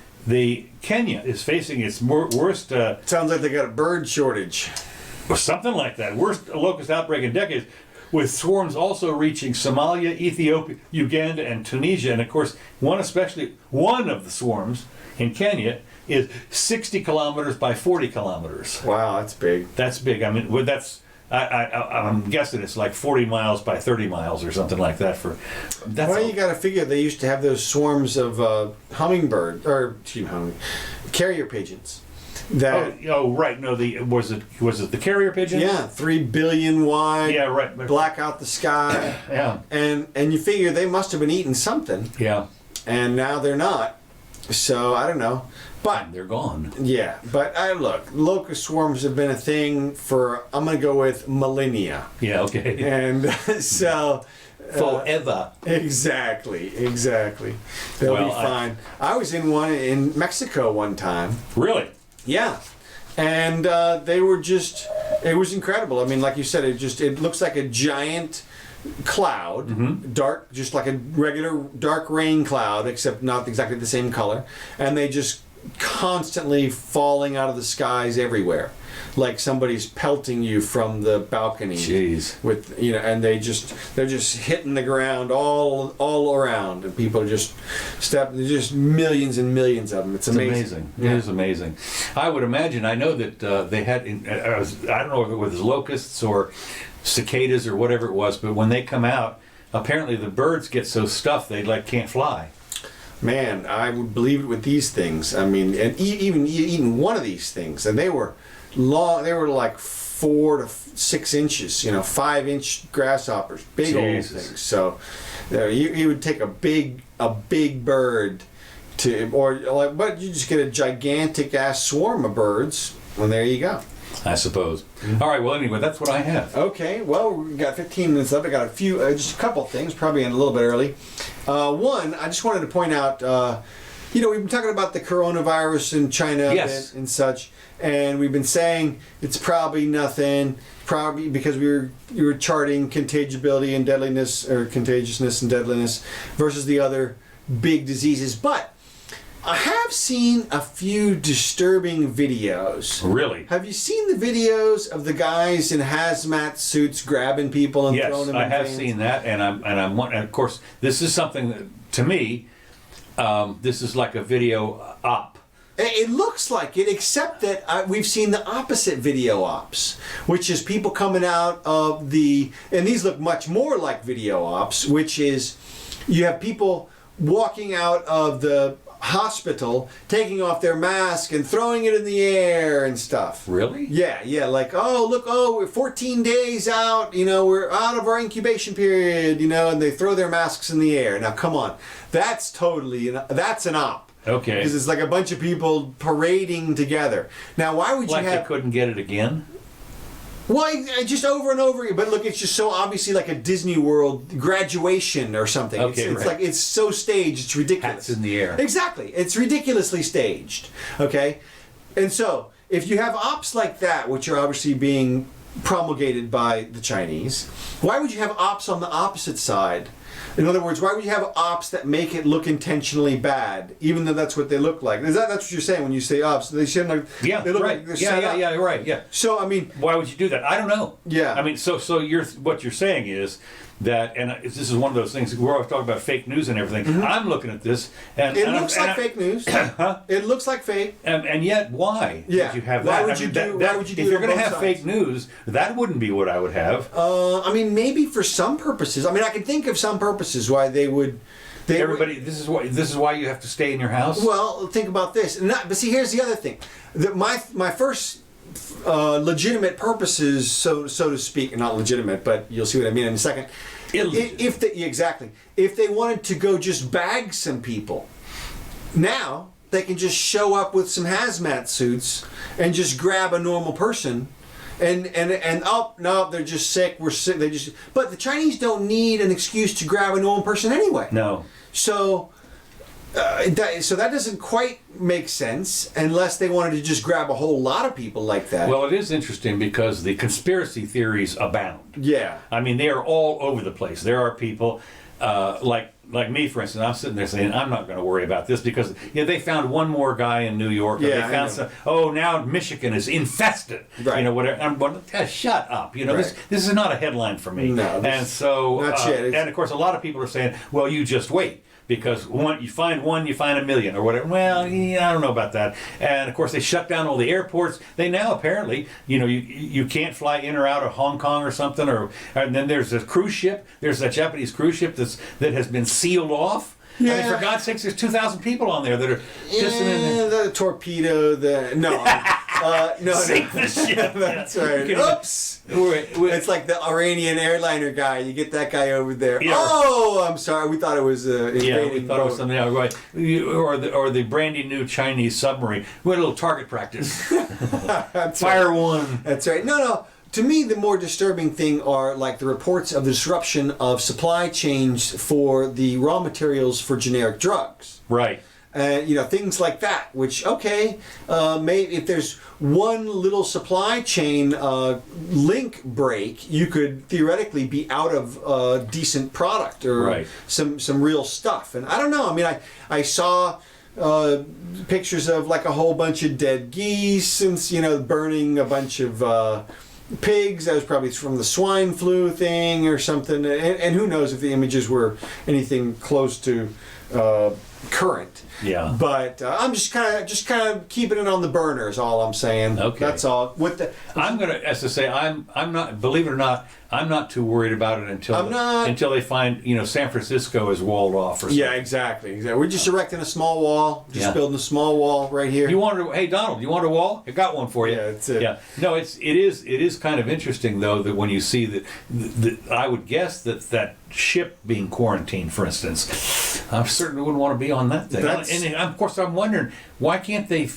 Kenya is facing its worst. Sounds like they got a bird shortage. Or something like that. Worst locust outbreak in decades. With swarms also reaching Somalia, Ethiopia, Uganda, and Tunisia. And of course, one of the swarms in Kenya is 60 kilometers by 40 kilometers. Wow, that's big. That's big. I mean, I'm guessing it's like 40 miles by 30 miles or something like that. You got to figure they used to have those swarms of carrier pigeons. Right. No, was it the carrier pigeons? Yeah, 3 billion wide. Yeah, right. Black out the sky. Yeah. And you figure they must have been eating something. Yeah. And now they're not. So I don't know. But they're gone. Yeah, but look, locust swarms have been a thing for, I'm going to go with millennia. Yeah, okay. And so forever. Exactly. They'll be fine. I was in one in Mexico one time. Really? Yeah. And they were just, it was incredible. I mean, like you said, it looks like a giant cloud, dark, just like a regular dark rain cloud, except not exactly the same color. And they just constantly falling out of the skies everywhere, like somebody's pelting you from the balcony. Jeez. With and they're just hitting the ground all around, and people are just there's just millions and millions of them. It's amazing. Yeah. It is amazing. I would imagine. I know that they had. I don't know if it was locusts or cicadas or whatever it was, but when they come out, apparently the birds get so stuffed they can't fly. Man, I would believe it with these things. I mean, and even eating one of these things, and they were long. They were like 4 to 6 inches. 5-inch grasshoppers, big old things. So, you would take a big bird but you just get a gigantic ass swarm of birds, and there you go. I suppose. All right. Well, anyway, that's what I have. Okay. Well, we've got 15 minutes left. I got just a couple of things, probably a little bit early. One, I just wanted to point out, we've been talking about the coronavirus in China and such, and we've been saying it's probably nothing, probably because you were charting contagibility and deadliness, or contagiousness and deadliness versus the other big diseases, but I have seen a few disturbing videos. Really? Have you seen the videos of the guys in hazmat suits grabbing people and throwing them in I have vans? seen that, and and of course, this is something that, to me, this is like a video op. It looks like it, except that we've seen the opposite video ops, which is people coming out of and these look much more like video ops, which is you have people walking out of the hospital, taking off their mask and throwing it in the air and stuff. Really? Yeah, like, we're 14 days out, we're out of our incubation period, and they throw their masks in the air. Now, come on. That's an op. Okay. Because it's like a bunch of people parading together. Now, why would you have... they couldn't get it again? Well, just over and over again. But look, it's just so obviously like a Disney World graduation or something. Okay, it's like it's so staged, it's ridiculous. Hats in the air. Exactly. It's ridiculously staged. Okay? And so, if you have ops like that, which are obviously being promulgated by the Chinese, why would you have ops on the opposite side? In other words, why would you have ops that make it look intentionally bad, even though that's what they look like? That's what you're saying when you say ops? They shouldn't have. Yeah, they look right. like they're set up. Yeah, right. Yeah. So I mean, why would you do that? I don't know. Yeah. I mean, so what you're saying is that, and this is one of those things. We're always talking about fake news and everything. Mm-hmm. I'm looking at this, and it looks like fake news. Huh? It looks like fake. And yet, why Yeah. would you have Why that? would you do? Why would you do? If you're going to have fake news, that wouldn't be what I would have. I mean, maybe for some purposes. I mean, I can think of some purposes why they would. This is why you have to stay in your house. Well, think about this. But see, here's the other thing. My first legitimate purposes, so to speak, not legitimate, but you'll see what I mean in a second. If they wanted to go just bag some people, now they can just show up with some hazmat suits and just grab a normal person. And oh no, they're just sick. We're sick. But the Chinese don't need an excuse to grab a normal person anyway. No. So that doesn't quite make sense unless they wanted to just grab a whole lot of people like that. Well, it is interesting because the conspiracy theories abound. Yeah. I mean, they are all over the place. There are people like me, for instance. I'm sitting there saying, I'm not going to worry about this because they found one more guy in New York. Yeah, they found now Michigan is infested. Right. Whatever. I'm going, shut up. Right. This is not a headline for me. No. And so, and of course, a lot of people are saying, well, you just wait. Because you find one, you find a million or whatever. Well, I don't know about that. And of course, they shut down all the airports. They now apparently, you can't fly in or out of Hong Kong or something. And then there's a cruise ship. There's a Japanese cruise ship that has been sealed off. Yeah. I mean, for God's sakes, there's 2,000 people on there that are just in there. The torpedo. No. Sink the ship. That's right. Oops. It's like the Iranian airliner guy. You get that guy over there. Yeah. Oh, I'm sorry. We thought it was invading we thought it was something else, right? Or the brandy new Chinese submarine. We had a little target practice. That's Fire right. one. That's right. No. to me, the more disturbing thing are like the reports of the disruption of supply chains for the raw materials for generic drugs. Right. Things like that, which, maybe if there's one little supply chain link break, you could theoretically be out of decent product or some real stuff. And I don't know. I mean, I saw pictures of like a whole bunch of dead geese and, burning a bunch of pigs. That was probably from the swine flu thing or something. And who knows if the images were anything close to current. Yeah. But I'm just kind of keeping it on the burner is all I'm saying. Okay. That's all. I'm gonna, as I say, I'm not. Believe it or not, I'm not too worried about it until they find San Francisco is walled off or something. Yeah, exactly. We're just erecting a small wall. Just building a small wall right here. Hey Donald, you want a wall? I got one for you. Yeah, that's it. Yeah. No, it is kind of interesting though that when you see that I would guess that ship being quarantined, for instance, I certainly wouldn't want to be on that thing. And of course, I'm wondering why can't they,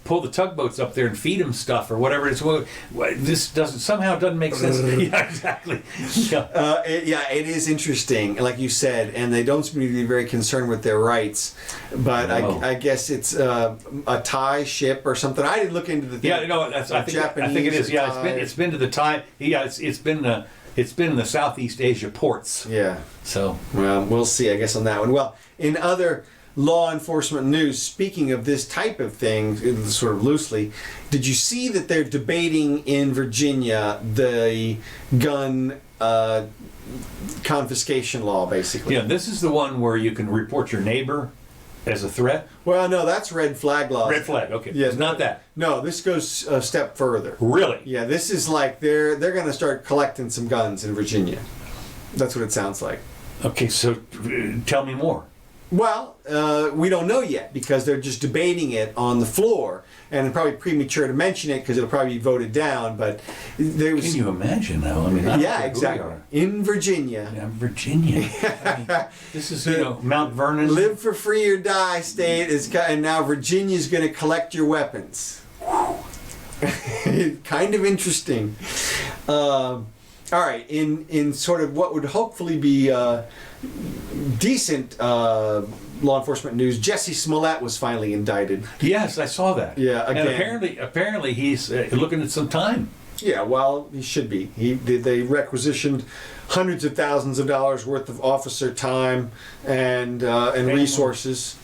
pull the tugboats up there and feed them stuff or whatever it is. Well, this doesn't make sense. Yeah, exactly. Yeah. It is interesting, like you said, and they don't seem to be very concerned with their rights. But No. I guess it's a Thai ship or something. I didn't look into the thing. Yeah, no, I think it is. Yeah, it's been to the Thai. Yeah, it's been in the Southeast Asia ports. Yeah. So. Well, we'll see, I guess, on that one. Well, in other law enforcement news, speaking of this type of thing, sort of loosely, did you see that they're debating in Virginia the gun confiscation law, basically? Yeah, this is the one where you can report your neighbor as a threat? Well, no, that's red flag law. Red flag, okay. Yeah, it's not that. No, this goes a step further. Really? Yeah, this is like they're going to start collecting some guns in Virginia. That's what it sounds like. Okay, so tell me more. Well, we don't know yet because they're just debating it on the floor, and it's probably premature to mention it because it'll probably be voted down. But there was. Can you imagine though? I mean, yeah, exactly. In Virginia. Yeah, Virginia. I mean, this is Mount Vernon. Live for free or die state is, and now Virginia's going to collect your weapons. Kind of interesting. All right, in sort of what would hopefully be decent law enforcement news, Jussie Smollett was finally indicted. Yes, I saw that. Yeah, again. And apparently he's looking at some time. Yeah, well, he should be. They requisitioned hundreds of thousands of dollars worth of officer time and resources.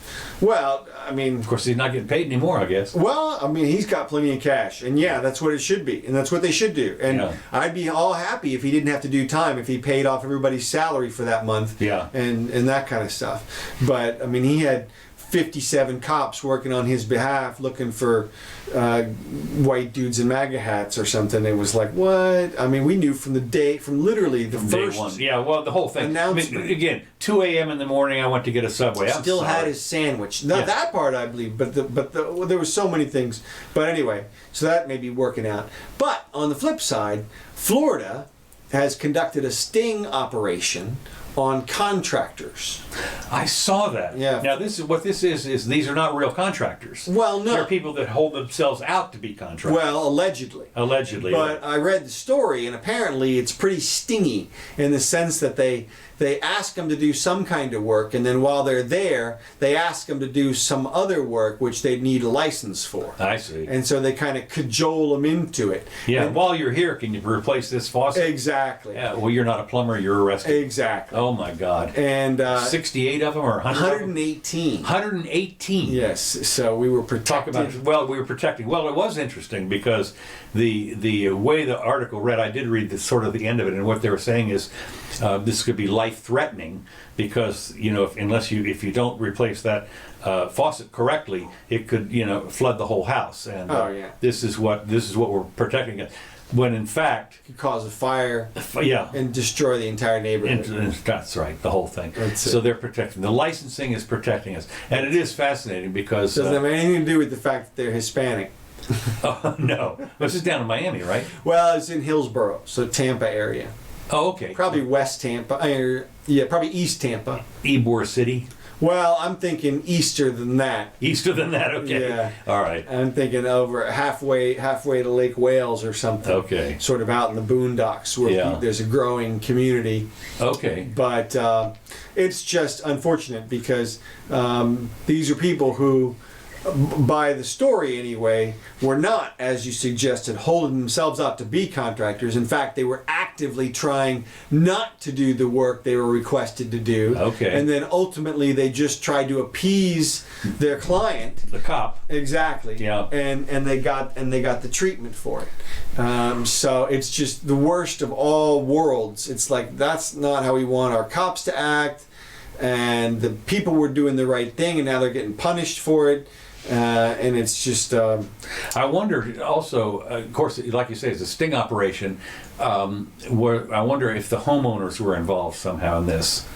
Well, I mean, of course, he's not getting paid anymore, I guess. Well, I mean, he's got plenty of cash, and yeah, that's what it should be, and that's what they should do. And I'd be all happy if he didn't have to do time, if he paid off everybody's salary for that month, and that kind of stuff. But I mean, he had 57 cops working on his behalf, looking for white dudes in MAGA hats or something. It was like, what? I mean, we knew from literally the first day one. Yeah, well, the whole thing. Announcement. I mean, again, 2 a.m. in the morning, I went to get a Subway. Still had his sandwich. Now that part I believe, but there were so many things. But anyway, so that may be working out. But on the flip side, Florida has conducted a sting operation on contractors. I saw that. Yeah. Now this is these are not real contractors. Well, no. They're people that hold themselves out to be contractors. Well, allegedly. Allegedly. But I read the story, and apparently it's pretty stingy in the sense that they ask them to do some kind of work, and then while they're there, they ask them to do some other work which they'd need a license for. I see. And so they kind of cajole them into it. Yeah, and while you're here, can you replace this faucet? Exactly. Yeah, well, you're not a plumber, you're arrested. Exactly. Oh, my God. And 68 of them or 100 118. 118. Yes, so we were protected. We were protecting. Well, it was interesting because the way the article read, I did read the end of it, and what they were saying is this could be life-threatening because if you don't replace that faucet correctly, it could flood the whole house. And this is what we're protecting against. When in fact, could cause a fire, yeah, and destroy the entire neighborhood. And that's right, the whole thing. That's so it. They're protecting. The licensing is protecting us, and it is fascinating because doesn't have anything to do with the fact that they're Hispanic. Oh no, this is down in Miami, right? Well, it's in Hillsborough, so Tampa area. Oh, okay. Probably West Tampa, probably East Tampa. Ybor City. Well, I'm thinking Easter than that. Easter than that, okay. Yeah. All right. I'm thinking over halfway to Lake Wales or something. Okay. Sort of out in the boondocks where there's a growing community. Okay. But it's just unfortunate because these are people who, by the story anyway, were not, as you suggested, holding themselves out to be contractors. In fact, they were actively trying not to do the work they were requested to do. Okay. And then ultimately they just tried to appease their client. The cop. Exactly. Yeah. And they got the treatment for it. So it's just the worst of all worlds. It's like that's not how we want our cops to act, and the people were doing the right thing, and now they're getting punished for it. And it's just. I wonder also, of course, like you say, it's a sting operation. Where I wonder if the homeowners were involved somehow in this.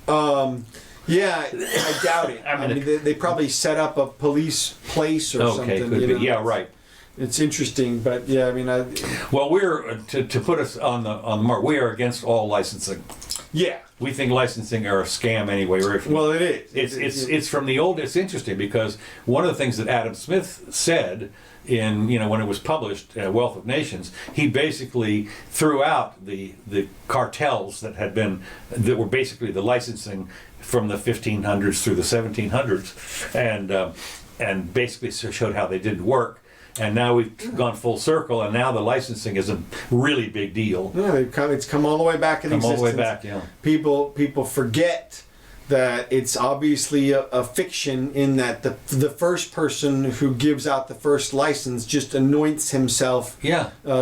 Yeah, I doubt it. I mean, they probably set up a police place or something. Okay, could be. Yeah, right. It's interesting, but yeah, I mean, well, we're to put us on the mark. We are against all licensing. Yeah. We think licensing are a scam anyway. Well, it is. It's from the old. It's interesting because one of the things that Adam Smith said in when it was published, Wealth of Nations, he basically threw out the cartels that were basically the licensing from the 1500s through the 1700s, and basically showed how they didn't work. And now we've gone full circle, and now the licensing is a really big deal. Yeah, it's come all the way back in existence. All the way back, yeah. People forget that it's obviously a fiction in that the first person who gives out the first license just anoints himself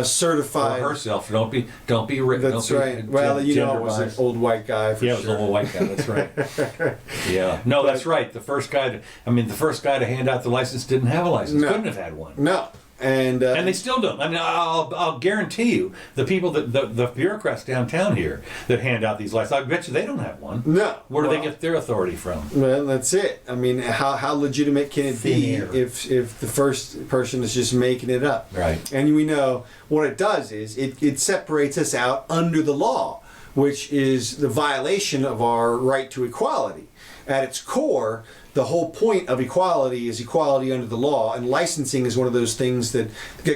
certified. Or herself. Don't be written. That's right. Well, it was an old white guy for sure. Yeah, it was an old white guy. That's right. Yeah. No, that's right. The first guy to hand out the license didn't have a license. Couldn't have had one. No. And they still don't. I mean, I'll guarantee you, the people the bureaucrats downtown here that hand out these licenses, I bet you they don't have one. No. Where do they get their authority from? Well, that's it. I mean, how legitimate can it be if the first person is just making it up? Right. And we know what it does is it separates us out under the law, which is the violation of our right to equality. At its core, the whole point of equality is equality under the law, and licensing is one of those things that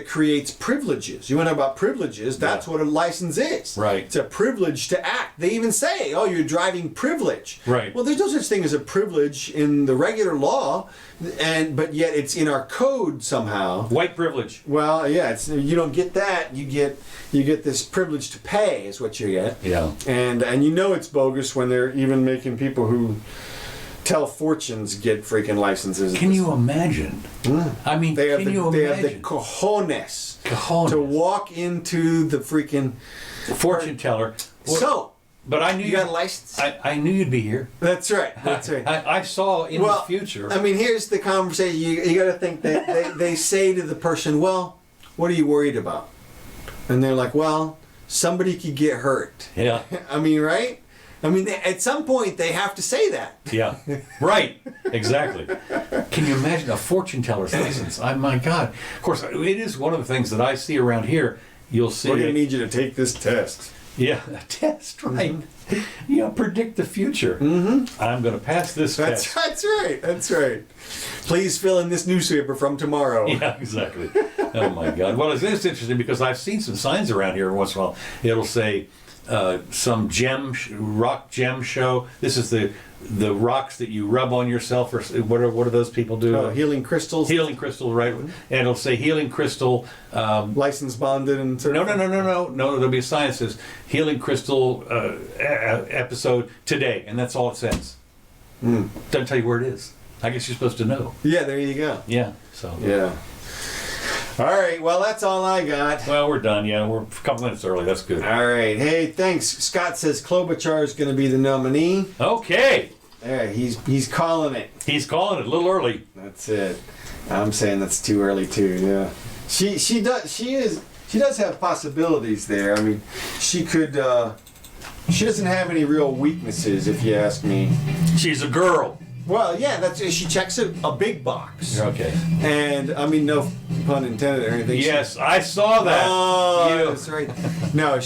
creates privileges. You want to know about privileges? That's what a license is. Right. It's a privilege to act. They even say, "Oh, you're driving privilege." Right. Well, there's no such thing as a privilege in the regular law, but yet it's in our code somehow. White privilege. Well, yeah, you don't get that. You get this privilege to pay is what you get. Yeah. And it's bogus when they're even making people who tell fortunes get freaking licenses. Can you imagine? I mean, they have can you they imagine? have the cojones to walk into the freaking fortune teller. So, but I knew you got a license. I knew you'd be here. That's right. That's right. I saw in the future. I mean, here's the conversation. You got to think that they say to the person, "Well, what are you worried about?" And they're like, "Well, somebody could get hurt." Yeah. I mean, right? I mean, at some point they have to say that. Yeah, right. Exactly. Can you imagine a fortune teller's license? My God. Of course, it is one of the things that I see around here. You'll see. We're going to need you to take this test. Yeah, a test, right? Predict the future. Mm-hmm. I'm going to pass this test. That's right. That's right. Please fill in this newspaper from tomorrow. Yeah, exactly. Oh my God. Well, it's interesting because I've seen some signs around here once in a while. It'll say. Some rock gem show. This is the rocks that you rub on yourself, or what do those people do? Oh, healing crystals. Healing crystal, right? And it'll say healing crystal. License bonded and certified. No. There'll be a sign that says healing crystal episode today, and that's all it says. Doesn't tell you where it is. I guess you're supposed to know. Yeah, there you go. Yeah. So. Yeah. All right, well, that's all I got. Well, we're done, yeah. We're a couple minutes early. That's good. All right. Hey, thanks. Scott says Klobuchar is going to be the nominee. Okay. There, he's calling it. He's calling it a little early. That's it. I'm saying that's too early, too, yeah. She does have possibilities there. I mean, she could... she doesn't have any real weaknesses, if you ask me. She's a girl. Well, yeah, she checks a big box. Okay. And, I mean, no pun intended or anything. Yes, I saw that. Oh, that's right. No,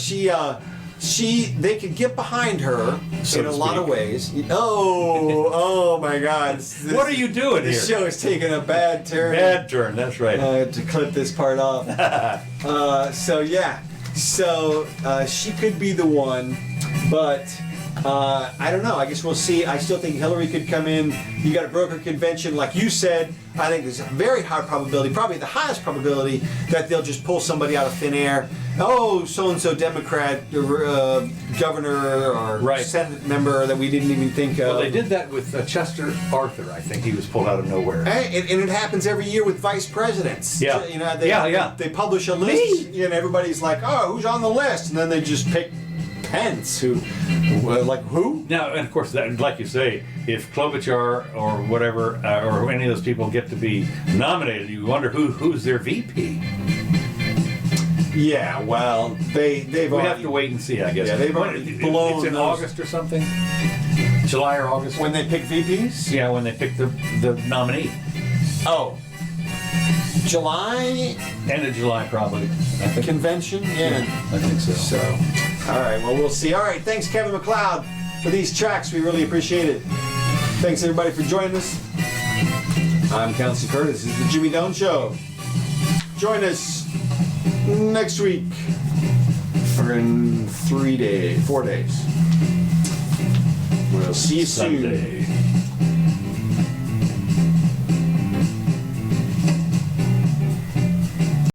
they could get behind her So in a to lot of speak. ways. Oh my God! What are you doing here? This show is taking a bad turn. Bad turn, that's right. To clip this part off. So she could be the one, but I don't know. I guess we'll see. I still think Hillary could come in. You got a broker convention, like you said. I think there's a very high probability, probably the highest probability, that they'll just pull somebody out of thin air. Oh, so-and-so Democrat governor or Senate member that we didn't even think of. Well, they did that with Chester Arthur. I think he was pulled out of nowhere. And it happens every year with vice presidents. Yeah. You know, they publish a list, and everybody's like, oh, who's on the list? And then they just pick Pence, who? Now, and of course, that, like you say, if Klobuchar or whatever, or any of those people get to be nominated, you wonder who's their VP. Yeah, well, they've We have to wait and see, I guess. Yeah, they've already blown It's in those- August or something? July or August? When they pick VPs? Yeah, when they pick the nominee. Oh. July End of July, probably. I think. convention? Yeah. I think so. So, all right, well, we'll see. All right, thanks, Kevin McLeod, for these tracks. We really appreciate it. Thanks, everybody, for joining us. I'm Kelsey Curtis. This is the Jimmy Doane Show. Join us next week, or in 4 days. We'll see you soon. Sunday.